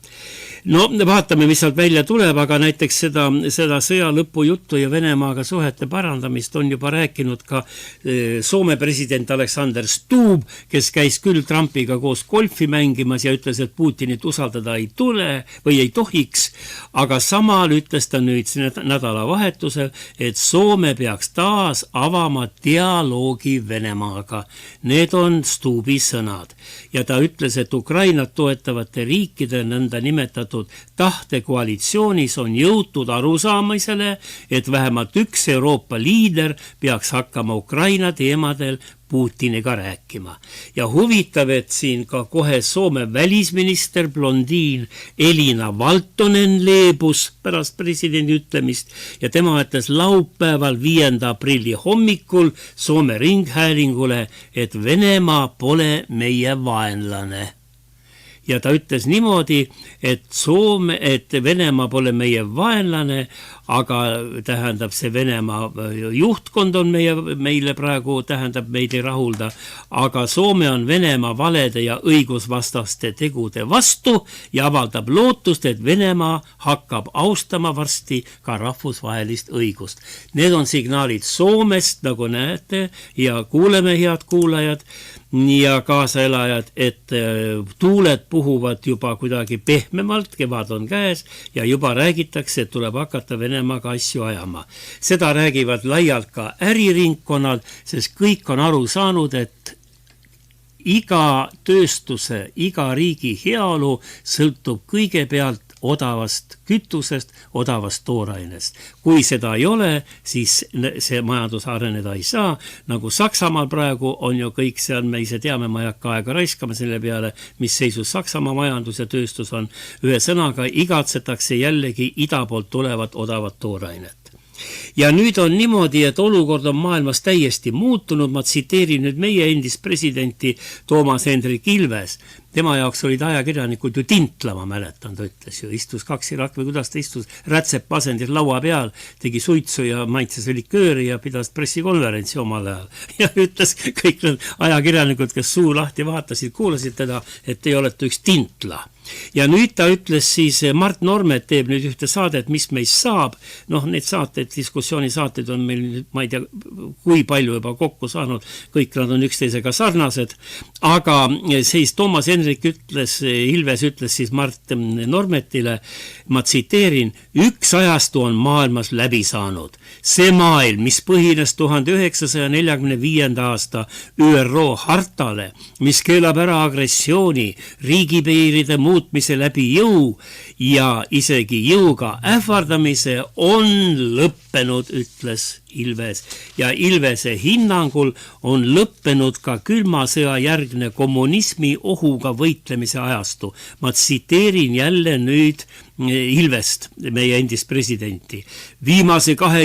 No vaatame, mis sealt välja tuleb, aga näiteks seda sõja lõpu juttu ja Venemaaga suhete parandamist on juba rääkinud ka Soome president Alexander Stubb, kes käis küll Trumpiga koos golfi mängimas ja ütles, et Putinit usaldada ei tule või ei tohiks, aga samal ütles ta nüüd nädalavahetusel, et Soome peaks taas avama dialoogi Venemaaga. Need on Stubbi sõnad. Ja ta ütles, et Ukrainat toetavate riikide nõnda nimetatud tahtekoalitsioonis on jõutud arusaamisele, et vähemalt üks Euroopa liider peaks hakkama Ukraina teemadel Putiniga rääkima. Ja huvitav, et siin ka kohe Soome välisminister blondiin Elina Valtonen leebus pärast presidendi ütlemist ja tema ütles laupäeval 5. aprilli hommikul Soome ringhäälingule, et Venemaa pole meie vaenlane. Ja ta ütles niimoodi, et Venemaa pole meie vaenlane, aga tähendab see Venemaa juhtkond on meile praegu, tähendab meid ei rahulda, aga Soome on Venemaa valede ja õigusvastaste tegude vastu ja avaldab lootust, et Venemaa hakkab austama varsti ka rahvusvahelist õigust. Need on signaalid Soomest, nagu näete, ja kuuleme, head kuulajad ja kaasaelajad, et tuuled puhuvad juba kuidagi pehmemalt, kevad on käes ja juba räägitakse, et tuleb hakata Venemaaga asju ajama. Seda räägivad laialt ka äriringkonnal, sest kõik on aru saanud, et iga tööstuse, iga riigi heaolu sõltub kõigepealt odavast kütusest, odavast toorainest. Kui seda ei ole, siis see majandus areneda ei saa. Nagu Saksamaal praegu on ju kõik seal, me ise teame, ma ei hakka aega raiskama selle peale, mis seisus Saksamaa majandus ja tööstus on. Ühe sõnaga igatsetakse jällegi ida poolt tulevat odavat toorainet. Ja nüüd on niimoodi, et olukord on maailmas täiesti muutunud. Ma tsiteerin nüüd meie endist presidenti Toomas Hendrik Ilves. Tema jaoks olid ajakirjanikud ju tintlama, mäletan, ta ütles ju, istus kaksirak või kuidas ta istus, rätsep asendis laua peal, tegi suitsu ja maitses likööri ja pidas pressikonverentsi omal ajal. Ja ütles kõik need ajakirjanikud, kes suu lahti vaatasid, kuulasid teda, et te olete üks tintla. Ja nüüd ta ütles siis, Mart Normet teeb nüüd ühte saadet, mis meist saab. Noh, need saated, diskussioonisaated on meil, ma ei tea, kui palju juba kokku saanud, kõik nad on üksteisega sarnased, aga siis Toomas Hendrik ütles, Ilves ütles siis Mart Normetile, ma tsiteerin, üks ajastu on maailmas läbi saanud. See maailm, mis põhines 1945. aasta ÜRO hartale, mis keelab ära agressiooni, riigipiiride muutmise läbi jõu ja isegi jõuga ähvardamise on lõppenud, ütles Ilves. Ja Ilvese hinnangul on lõppenud ka külma sõja järgne kommunismi ohuga võitlemise ajastu. Ma tsiteerin jälle nüüd Ilvest, meie endist presidenti. Viimase 2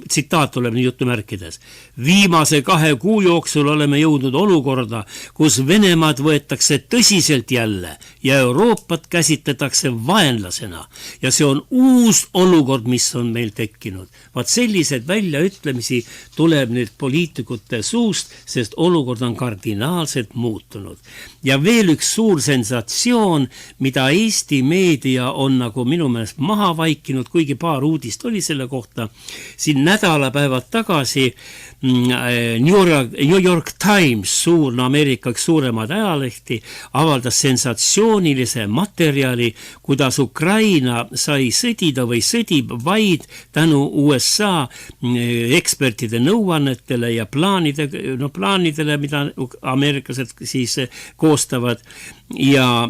tsitaat tuleb nii jutumärkides. Viimase 2 kuu jooksul oleme jõudnud olukorda, kus Venemaad võetakse tõsiselt jälle ja Euroopat käsitletakse vaenlasena. Ja see on uus olukord, mis on meil tekkinud. Vaat sellised väljaütlemisi tuleb nüüd poliitikute suust, sest olukord on kardinaalselt muutunud. Ja veel üks suur sensatsioon, mida Eesti meedia on nagu minu meelest maha vaikinud, kuigi paar uudist oli selle kohta. Siin nädalapäevad tagasi New York Times, Ameerika üks suuremad ajalehti, avaldas sensatsioonilise materjali, kuidas Ukraina sai sõdida või sõdib vaid tänu USA ekspertide nõuannetele ja plaanidele, mida ameeriklased siis koostavad. Ja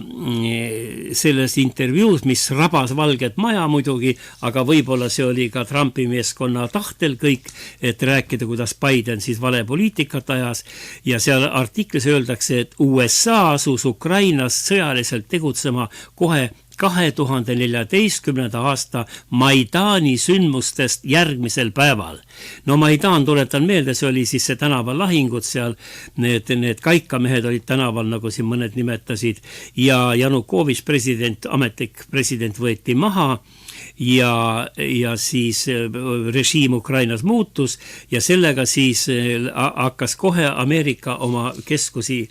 selles intervjuus, mis rabas Valget Maja muidugi, aga võib-olla see oli ka Trumpi meeskonna tahtel kõik, et rääkida, kuidas Biden siis vale poliitikat ajas ja seal artiklis öeldakse, et USA asus Ukrainas sõjaliselt tegutsema kohe 2014. aasta Maidani sündmustest järgmisel päeval. No Maidan, tuletan meelde, see oli siis see tänavalahingud seal, need kaikamehed olid tänaval, nagu siin mõned nimetasid, ja Janukovitš ametlik president võeti maha ja siis režiim Ukrainas muutus ja sellega siis hakkas kohe Ameerika oma keskusi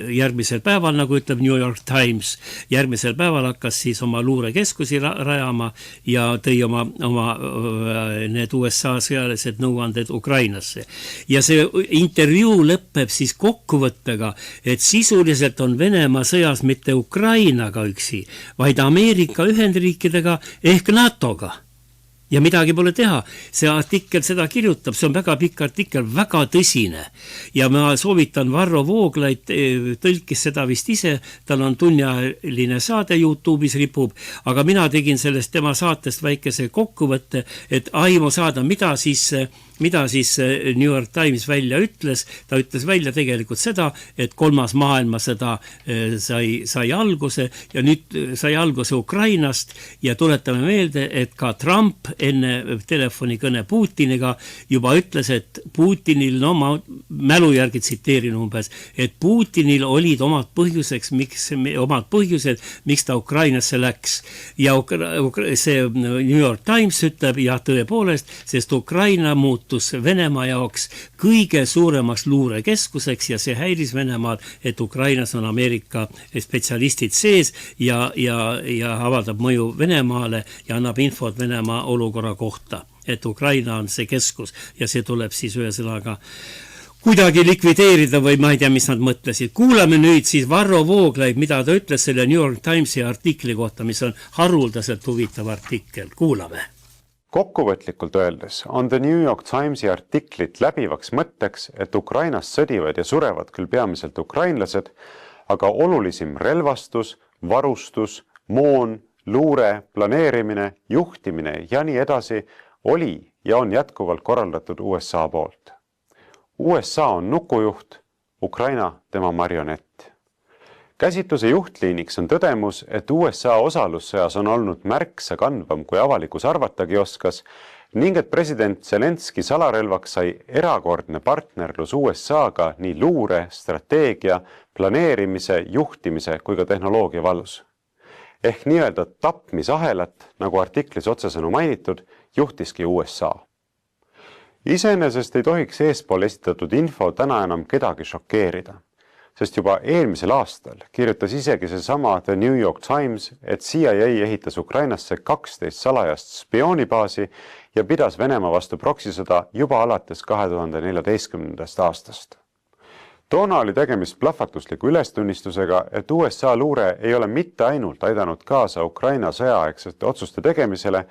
järgmisel päeval, nagu ütleb New York Times, järgmisel päeval hakkas siis oma luurekeskusi rajama ja tõi oma need USA sõjalised nõuanded Ukrainasse. Ja see intervjuu lõpeb siis kokkuvõttega, et sisuliselt on Venemaa sõjas mitte Ukrainaga üksi, vaid Ameerika Ühendriikidega ehk NATO-ga. Ja midagi pole teha. See artikkel seda kirjutab, see on väga pikk artikkel, väga tõsine. Ja ma soovitan Varro Vooglaid, tõlkis seda vist ise, tal on tunniajaline saade YouTube'is ripub, aga mina tegin sellest tema saatest väikese kokkuvõtte, et aimu saada, mida siis New York Times välja ütles. Ta ütles välja tegelikult seda, et 3. maailmasõda sai alguse ja nüüd sai alguse Ukrainast ja tuletame meelde, et ka Trump enne telefonikõne Putiniga juba ütles, et Putinil, no ma mälu järgi tsiteerin umbes, et Putinil olid omad põhjused, miks ta Ukrainasse läks. Ja see New York Times ütleb, ja tõepoolest, sest Ukraina muutus Venemaa jaoks kõige suuremaks luurekeskuseks ja see häiris Venemaad, et Ukrainas on Ameerika spetsialistid sees ja avaldab mõju Venemaale ja annab infot Venemaa olukorra kohta, et Ukraina on see keskus ja see tuleb siis ühesõnaga kuidagi likvideerida või ma ei tea, mis nad mõtlesid. Kuulame nüüd siis Varro Vooglaid, mida ta ütles selle New York Timesi artikli kohta, mis on haruldaselt huvitav artikkel. Kuulame. Kokkuvõtlikult öeldes on The New York Timesi artiklit läbivaks mõtteks, et Ukrainas sõdivad ja surevad küll peamiselt ukrainlased, aga olulisim relvastus, varustus, moon, luure, planeerimine, juhtimine ja nii edasi oli ja on jätkuvalt korraldatud USA poolt. USA on nukujuht, Ukraina tema marionett. Käsitluse juhtliiniks on tõdemus, et USA osalussõjas on olnud märksa kandvam, kui avalikus arvatagi oskas, ning et president Zelenski salarelvaks sai erakordne partnerlus USA-ga nii luure, strateegia, planeerimise, juhtimise kui ka tehnoloogia valus. Ehk nii-öelda tapmisahelat, nagu artiklis otsesõnu mainitud, juhtiski USA. Iseenesest ei tohiks eespool esitatud info täna enam kedagi šokeerida. Sest juba eelmisel aastal kirjutas isegi seesama The New York Times, et CIA ehitas Ukrainasse 12 salajast spioonibaasi ja pidas Venemaa vastu proksisõda juba alates 2014. aastast. Toona oli tegemist plahvatusliku ülestunnistusega, et USA luure ei ole mitte ainult aidanud kaasa Ukraina sõjaaegsete otsuste tegemisele,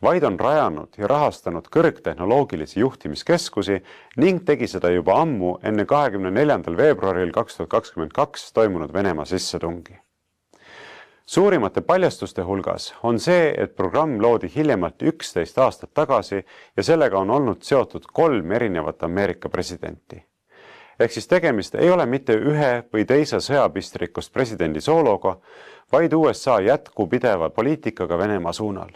vaid on rajanud ja rahastanud kõrgtehnoloogilisi juhtimiskeskusi ning tegi seda juba ammu enne 24. veebruaril 2022 toimunud Venemaa sissetungi. Suurimate paljastuste hulgas on see, et programm loodi hiljemalt 11 aastat tagasi ja sellega on olnud seotud 3 erinevat Ameerika presidenti. Ehk siis tegemist ei ole mitte ühe või teise sõjapistrikust presidendi soologa, vaid USA jätkupideva poliitikaga Venemaa suunal.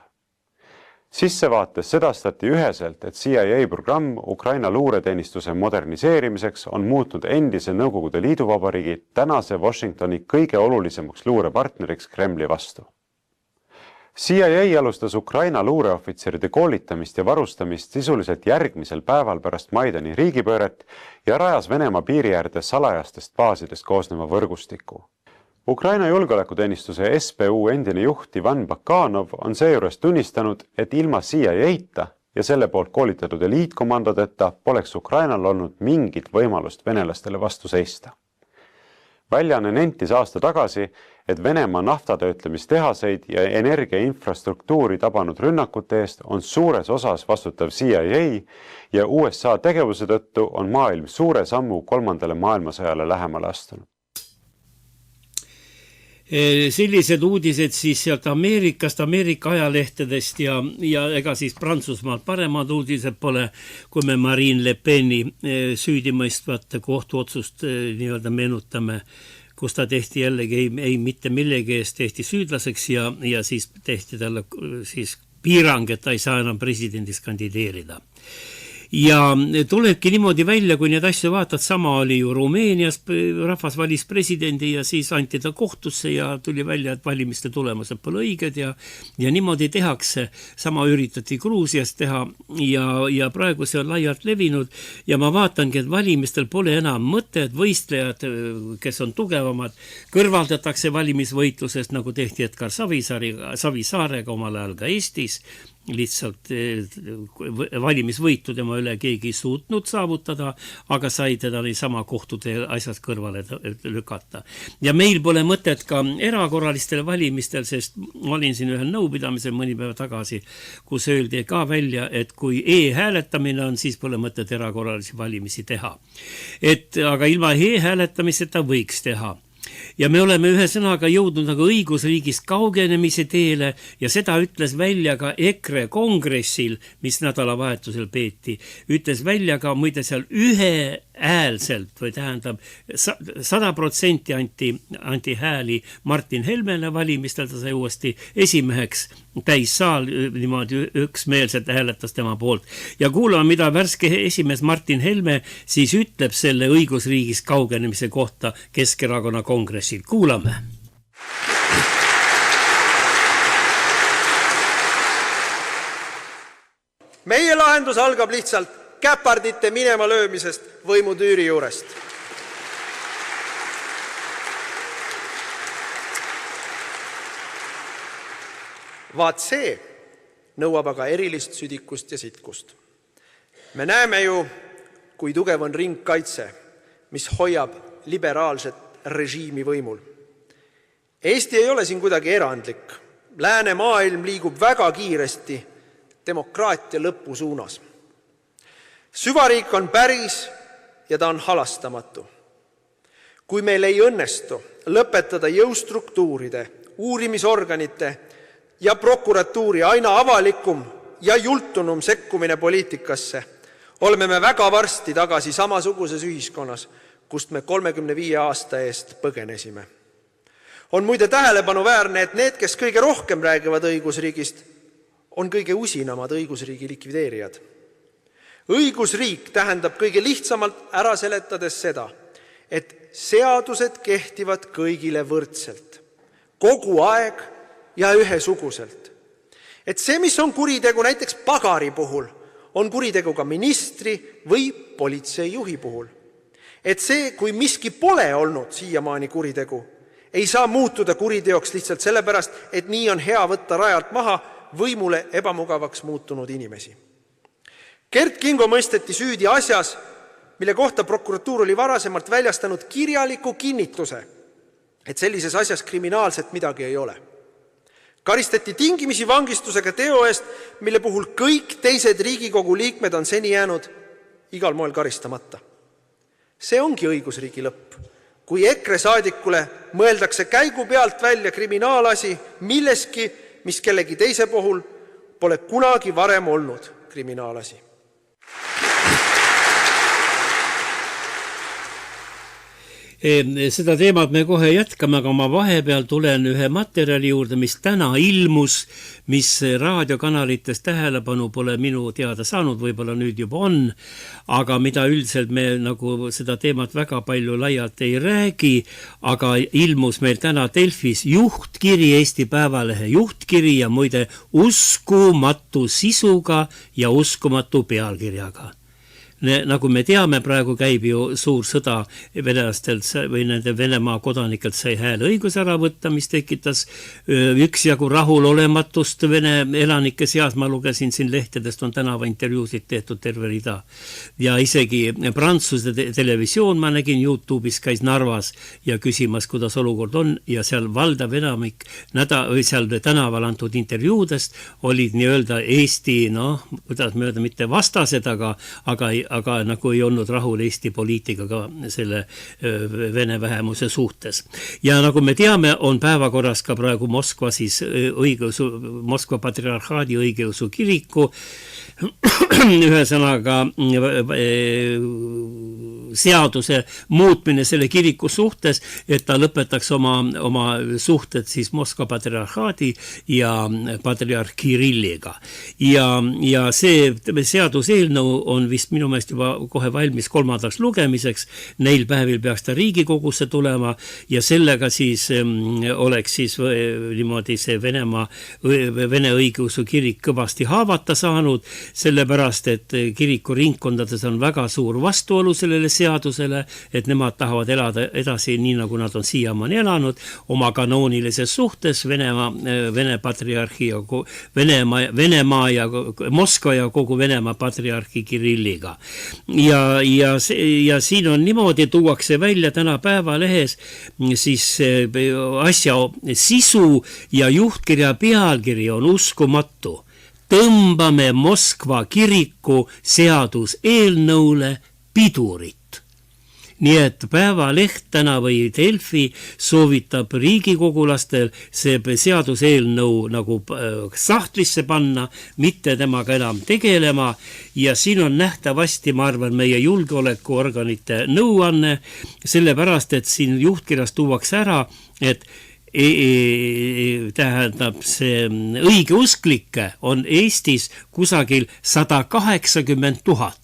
Sissevaates sedastati üheselt, et CIA programm Ukraina luureteenistuse moderniseerimiseks on muutnud endise Nõukogude Liiduvabariigi tänase Washingtoni kõige olulisemaks luurepartneriks Kremli vastu. CIA alustas Ukraina luureohvitseride koolitamist ja varustamist sisuliselt järgmisel päeval pärast Maidani riigipööret ja rajas Venemaa piiri äärde salajastest baasidest koosneva võrgustiku. Ukraina julgeolekuteenistuse SBU endine juht Ivan Bakanov on seejuures tunnistanud, et ilma CIA-ta ja selle poolt koolitatud eliitkomandodeta poleks Ukrainal olnud mingit võimalust venelastele vastu seista. Väljaanne nentis aasta tagasi, et Venemaa naftatöötlemistehaseid ja energiainfrastruktuuri tabanud rünnakute eest on suures osas vastutav CIA ja USA tegevuse tõttu on maailm suure sammu 3. maailmasõjale lähemale astunud. Sellised uudised siis sealt Ameerikast, Ameerika ajalehtedest ja ega siis Prantsusmaalt paremad uudised pole, kui me Marine Le Peni süüdimõistvat kohtuotsust nii-öelda meenutame, kus ta tehti jällegi ei mitte millegi eest tehti süüdlaseks ja siis tehti talle siis piirang, et ta ei saa enam presidendis kandideerida. ja tulebki niimoodi välja, kui need asju vaatad, sama oli ju Rumeenias, rahvas valis presidendi ja siis anti ta kohtusse ja tuli välja, et valimiste tulemused pole õiged ja niimoodi tehakse. Sama üritati Gruusias teha ja praegu see on laialt levinud ja ma vaatangi, et valimistel pole enam mõtet, võistlejad, kes on tugevamad, kõrvaldatakse valimisvõitlusest, nagu tehti Edgar Savisaarega omal ajal ka Eestis, lihtsalt valimisvõitu tema üle keegi ei suutnud saavutada, aga sai teda niisama kohtute asjad kõrvale lükata. Ja meil pole mõtet ka erakorralistel valimistel, sest ma olin siin ühel nõupidamisel mõni päev tagasi, kus öeldi ka välja, et kui e-hääletamine on, siis pole mõtet erakorralisi valimisi teha. Aga ilma e-hääletamiseta võiks teha. Ja me oleme ühe sõnaga jõudnud nagu õigusriigist kaugenemise teele ja seda ütles välja ka EKRE kongressil, mis nädalavahetusel peeti. Ütles välja ka muide seal üheäälselt või tähendab 100% anti hääli Martin Helmele valimistel, ta sai uuesti esimeheks, täissaal niimoodi üksmeelselt hääletas tema poolt. Ja kuulame, mida värske esimees Martin Helme siis ütleb selle õigusriigist kaugenemise kohta Keskerakonna kongressil. Kuulame. Meie lahendus algab lihtsalt käpardite minema löömisest võimutüüri juurest. Vaat see nõuab aga erilist südikust ja sitkust. Me näeme ju, kui tugev on ringkaitse, mis hoiab liberaalset režiimi võimul. Eesti ei ole siin kuidagi erandlik. Lääne maailm liigub väga kiiresti demokraatia lõpu suunas. Süvariik on päris ja ta on halastamatu. Kui meil ei õnnestu lõpetada jõustruktuuride, uurimisorganite ja prokuratuuri aina avalikum ja jultunum sekkumine poliitikasse, oleme me väga varsti tagasi samasuguses ühiskonnas, kust me 35 aasta eest põgenesime. On muide tähelepanuväärne, et need, kes kõige rohkem räägivad õigusriigist, on kõige usinamad õigusriigi likvideerijad. Õigusriik tähendab kõige lihtsamalt ära seletades seda, et seadused kehtivad kõigile võrdselt, kogu aeg ja ühesuguselt. Et see, mis on kuritegu näiteks pagari puhul, on kuritegu ka ministri või politseijuhi puhul. Et see, kui miski pole olnud siiamaani kuritegu, ei saa muutuda kuriteoks lihtsalt sellepärast, et nii on hea võtta rajalt maha võimule ebamugavaks muutunud inimesi. Gert Kingo mõisteti süüdi asjas, mille kohta prokuratuur oli varasemalt väljastanud kirjaliku kinnituse, et sellises asjas kriminaalset midagi ei ole. Karistati tingimisi vangistusega teo eest, mille puhul kõik teised Riigikogu liikmed on seni jäänud igal moel karistamata. See ongi õigusriigi lõpp, kui EKRE saadikule mõeldakse käigu pealt välja kriminaalasi milleski, mis kellegi teise puhul pole kunagi varem olnud kriminaalasi. Seda teemat me kohe jätkame, aga ma vahepeal tulen ühe materjali juurde, mis täna ilmus, mis raadiokanalites tähelepanu pole minu teada saanud, võib-olla nüüd juba on, aga mida üldiselt me nagu seda teemat väga palju laialt ei räägi, aga ilmus meil täna Delfis juhtkiri, Eesti Päevalehe juhtkiri ja muide uskumatu sisuga ja uskumatu pealkirjaga. Nagu me teame, praegu käib ju suur sõda venelastelt või nende Venemaa kodanikelt sai hääleõigus ära võtta, mis tekitas üksjagu rahulolematust Vene elanike seas. Ma lugesin siin lehtedest, on tänava intervjuusid tehtud terve rida. Ja isegi Prantsuse televisioon, ma nägin YouTube'is, käis Narvas ja küsimas, kuidas olukord on ja seal valdav enamik seal tänaval antud intervjuudest olid nii-öelda Eesti, kuidas me öelda, mitte vastased, aga nagu ei olnud rahul Eesti poliitikaga selle Vene vähemuse suhtes. Ja nagu me teame, on päevakorras ka praegu Moskva siis Moskva patriarhaadi õigeusu kiriku ühesõnaga seaduse muutmine selle kiriku suhtes, et ta lõpetaks oma suhted siis Moskva patriarhaadi ja patriarh Kirilliga. Ja see seaduseelnõu on vist minu meelest juba kohe valmis 3. lugemiseks, neil päevil peaks ta Riigikogusse tulema ja sellega siis oleks siis niimoodi see Vene õigeusu kirik kõvasti haavata saanud, sellepärast, et kiriku ringkondades on väga suur vastuolu sellele seadusele, et nemad tahavad elada edasi nii, nagu nad on siiamaani elanud, oma kanoonilises suhtes Vene patriarhi ja Venemaa ja Moskva ja kogu Venemaa patriarhi Kirilliga. Ja siin on niimoodi, tuuakse välja täna Päevalehes siis asja sisu ja juhtkirja pealkiri on uskumatu. Tõmbame Moskva kiriku seaduseelnõule pidurit. Nii et Päevaleht täna või Delfi soovitab riigikogulastel see seaduseelnõu nagu sahtlisse panna, mitte temaga enam tegelema ja siin on nähtavasti, ma arvan, meie julgeolekuorganite nõuanne, sellepärast, et siin juhtkirjas tuuakse ära, et tähendab see õigeusklikke on Eestis kusagil 180 000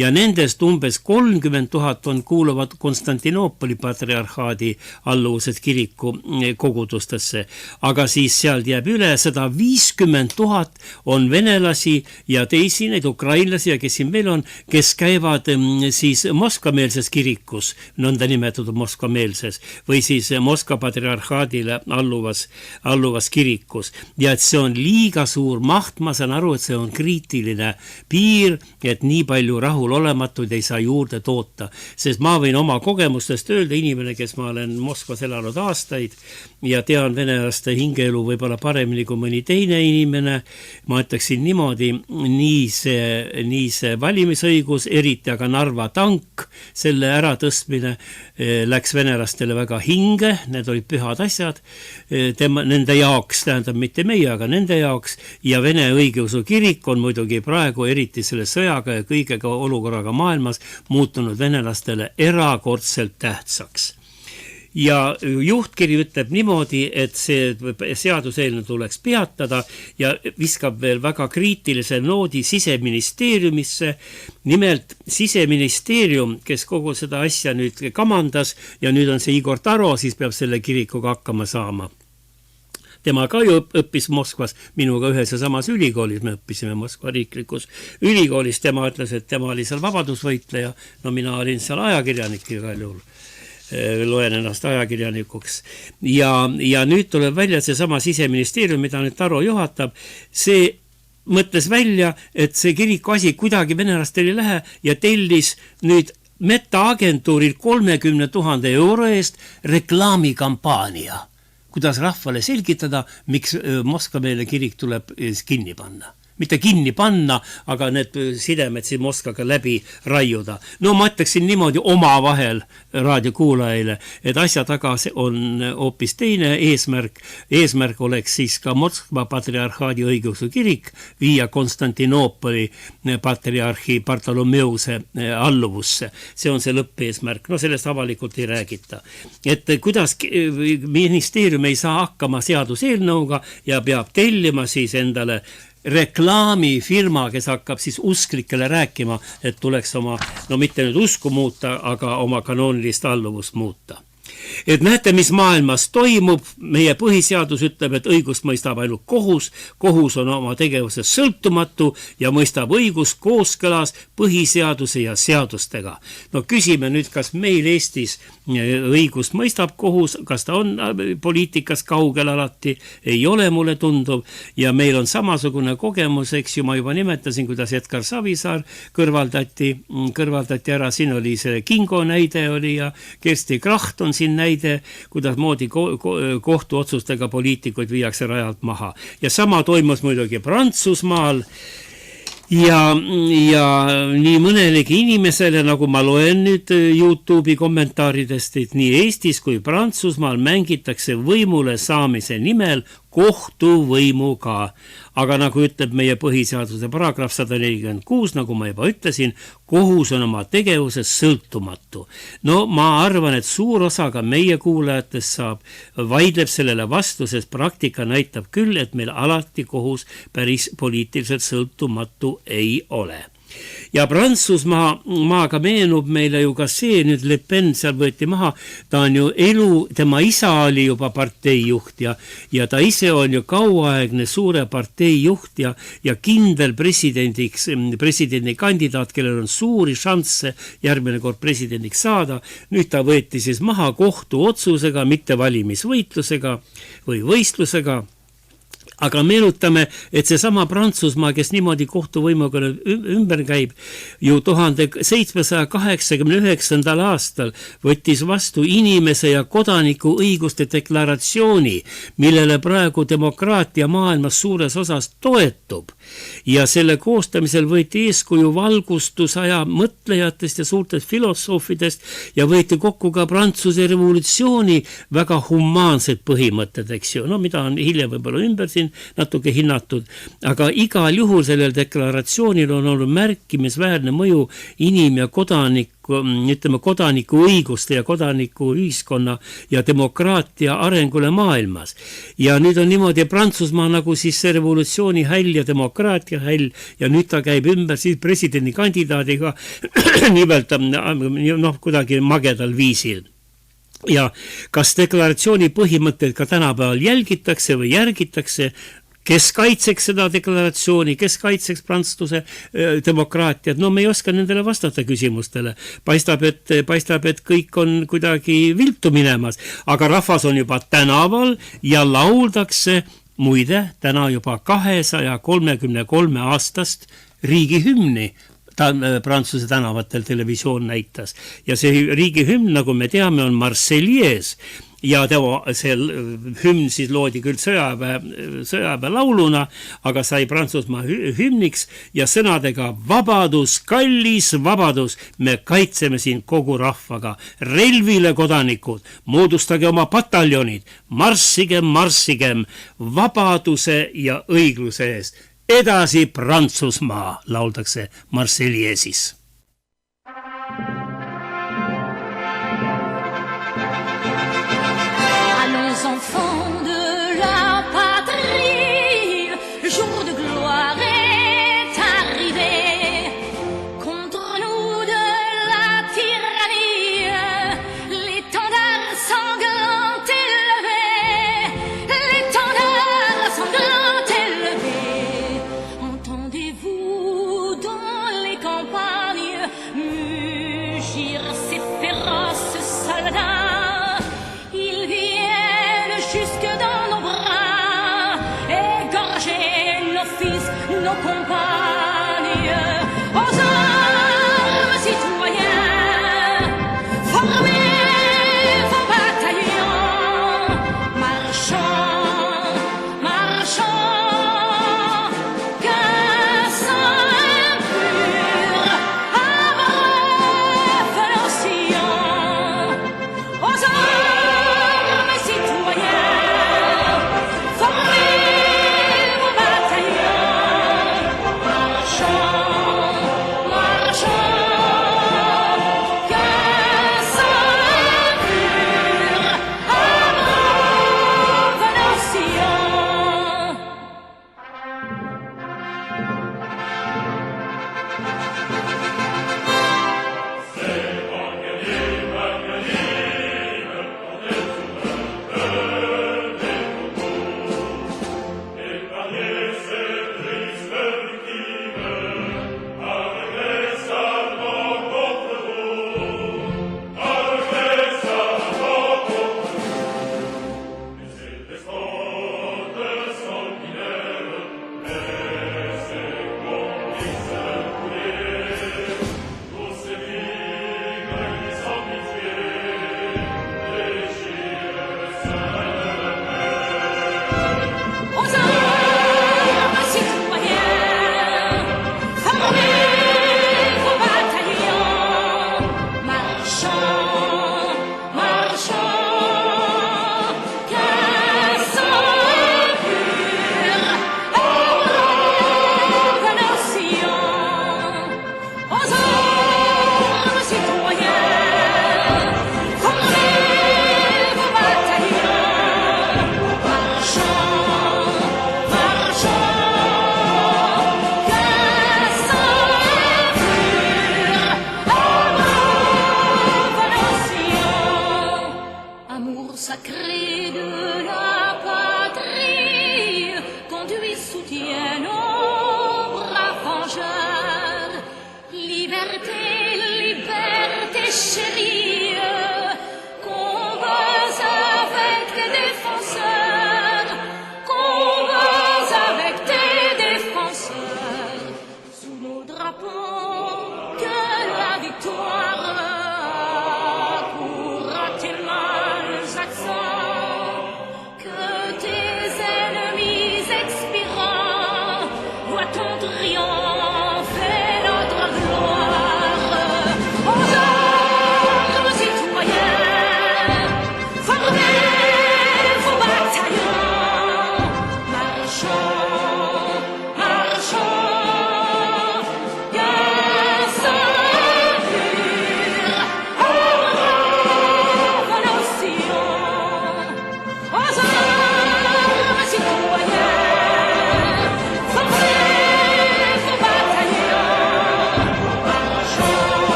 ja nendest umbes 30 000 on kuuluvad Konstantinoopoli patriarhaadi alluvused kiriku kogudustesse, aga siis sealt jääb üle 150 000 on venelasi ja teisi neid ukrainlasi ja kes siin meil on, kes käivad siis Moskva-meelses kirikus, nõnda nimetatud Moskva-meelses või siis Moskva patriarhaadile alluvas kirikus ja et see on liiga suur maht, ma saan aru, et see on kriitiline piir, et nii palju olematud ei saa juurde toota, sest ma võin oma kogemustest öelda, inimene, kes ma olen Moskvas elanud aastaid ja tean venelaste hingeelu võib-olla paremini kui mõni teine inimene, ma ütleksin niimoodi, nii see valimisõigus, eriti aga Narva tank, selle äratõstmine läks venelastele väga hinge, need olid pühad asjad, nende jaoks, tähendab mitte meie, aga nende jaoks ja Vene õigeusu kirik on muidugi praegu eriti selle sõjaga ja kõigega olukorraga maailmas muutunud venelastele erakordselt tähtsaks. Ja juhtkiri ütleb niimoodi, et see seaduseelnõu tuleks peatada ja viskab veel väga kriitilise noodi Siseministeeriumisse. Nimelt Siseministeerium, kes kogu seda asja nüüd kamandas ja nüüd on see Igor Taro, siis peab selle kirikuga hakkama saama. Tema ka ju õppis Moskvas, minuga ühes ja samas ülikoolis, me õppisime Moskva riiklikus ülikoolis, tema ütles, et tema oli seal vabadusvõitleja, no mina olin seal ajakirjanik igal juhul, loen ennast ajakirjanikuks. Ja nüüd tuleb välja see sama Siseministeerium, mida nüüd Taro juhatab, see mõtles välja, et see kiriku asi kuidagi venelastele ei lähe ja tellis nüüd Meta-agentuuril 30 000 euro eest reklaamikampaania. Kuidas rahvale selgitada, miks Moskva-meelne kirik tuleb kinni panna. Mitte kinni panna, aga need sidemed siin Moskvaga läbi raiuda. No ma ütleksin niimoodi omavahel raadiokuulajaile, et asja taga on hoopis teine eesmärk. Eesmärk oleks siis ka Moskva patriarhaadi õigeusu kirik viia Konstantinoopoli patriarhi Bartolomeuse alluvusse. See on see lõppeesmärk. No sellest avalikult ei räägita. Et kuidas ministeerium ei saa hakkama seaduseelnõuga ja peab tellima siis endale reklaamifirma, kes hakkab siis usklikele rääkima, et tuleks oma, no mitte nüüd usku muuta, aga oma kanoonilist alluvust muuta. Et näete, mis maailmas toimub, meie põhiseadus ütleb, et õigust mõistab ainult kohus, kohus on oma tegevuses sõltumatu ja mõistab õigust kooskõlas põhiseaduse ja seadustega. No küsime nüüd, kas meil Eestis õigust mõistab kohus, kas ta on poliitikas kaugel alati, ei ole mulle tundub ja meil on samasugune kogemus, eks ju, ma juba nimetasin, kuidas Edgar Savisaar kõrvaldati ära, siin oli see Kingo näide oli ja Kersti Kracht on siin näide, kuidas moodi kohtuotsustega poliitikuid viiakse rajalt maha. Ja sama toimus muidugi Prantsusmaal ja nii mõnelegi inimesele, nagu ma loen nüüd YouTube'i kommentaaridest, et nii Eestis kui Prantsusmaal mängitakse võimule saamise nimel kohtuvõimuga. Aga nagu ütleb meie põhiseaduse paragrahv 146, nagu ma juba ütlesin, kohus on oma tegevuses sõltumatu. No ma arvan, et suur osa ka meie kuulajatest vaidleb sellele vastu, sest praktika näitab küll, et meil alati kohus päris poliitiliselt sõltumatu ei ole. Ja Prantsusmaaga meenub meile ju ka see, nüüd Le Pen seal võeti maha, ta on ju tema isa oli juba parteijuht ja ta ise on ju kauaaegne suure parteijuht ja kindel presidendi kandidaat, kellel on suuri šansse järgmine kord presidendiks saada. Nüüd ta võeti siis maha kohtuotsusega, mitte valimisvõitlusega või võistlusega. Aga meenutame, et see sama Prantsusmaa, kes niimoodi kohtuvõimuga ümber käib, ju 1789. aastal võttis vastu inimese ja kodaniku õiguste deklaratsiooni, millele praegu demokraatia maailmas suures osas toetub. Ja selle koostamisel võeti eeskuju valgustusaja mõtlejatest ja suurtest filosoofidest ja võeti kokku ka Prantsuse revolutsiooni väga humaansed põhimõtted, eks ju, no mida on hiljem võib-olla ümber siin natuke hinnatud, aga igal juhul sellel deklaratsioonil on olnud märkimisväärne mõju inim- ja kodaniku õiguste ja kodaniku ühiskonna ja demokraatia arengule maailmas. Ja nüüd on niimoodi Prantsusmaa nagu siis see revolutsiooni häll ja demokraatia häll ja nüüd ta käib ümber siis presidendi kandidaadiga nimelt kuidagi magedal viisil. Ja kas deklaratsiooni põhimõtteid ka tänapäeval jälgitakse või järgitakse, kes kaitseks seda deklaratsiooni, kes kaitseks Prantsuse demokraatiat, no me ei oska nendele vastata küsimustele. Paistab, et kõik on kuidagi viltu minemas, aga rahvas on juba tänaval ja lauldakse, muide, täna juba 233 aastast riigihümni. Prantsuse tänavatel televisioon näitas. Ja see riigihümn, nagu me teame, on Marseillaise ja see hümn siis loodi küll sõjaväe lauluna, aga sai Prantsusmaa hümniks ja sõnadega vabadus, kallis vabadus, me kaitseme siin kogu rahvaga. Relvile kodanikud, moodustage oma pataljonid, marssigem vabaduse ja õigluse eest. Edasi Prantsusmaa, lauldakse Marseillaises.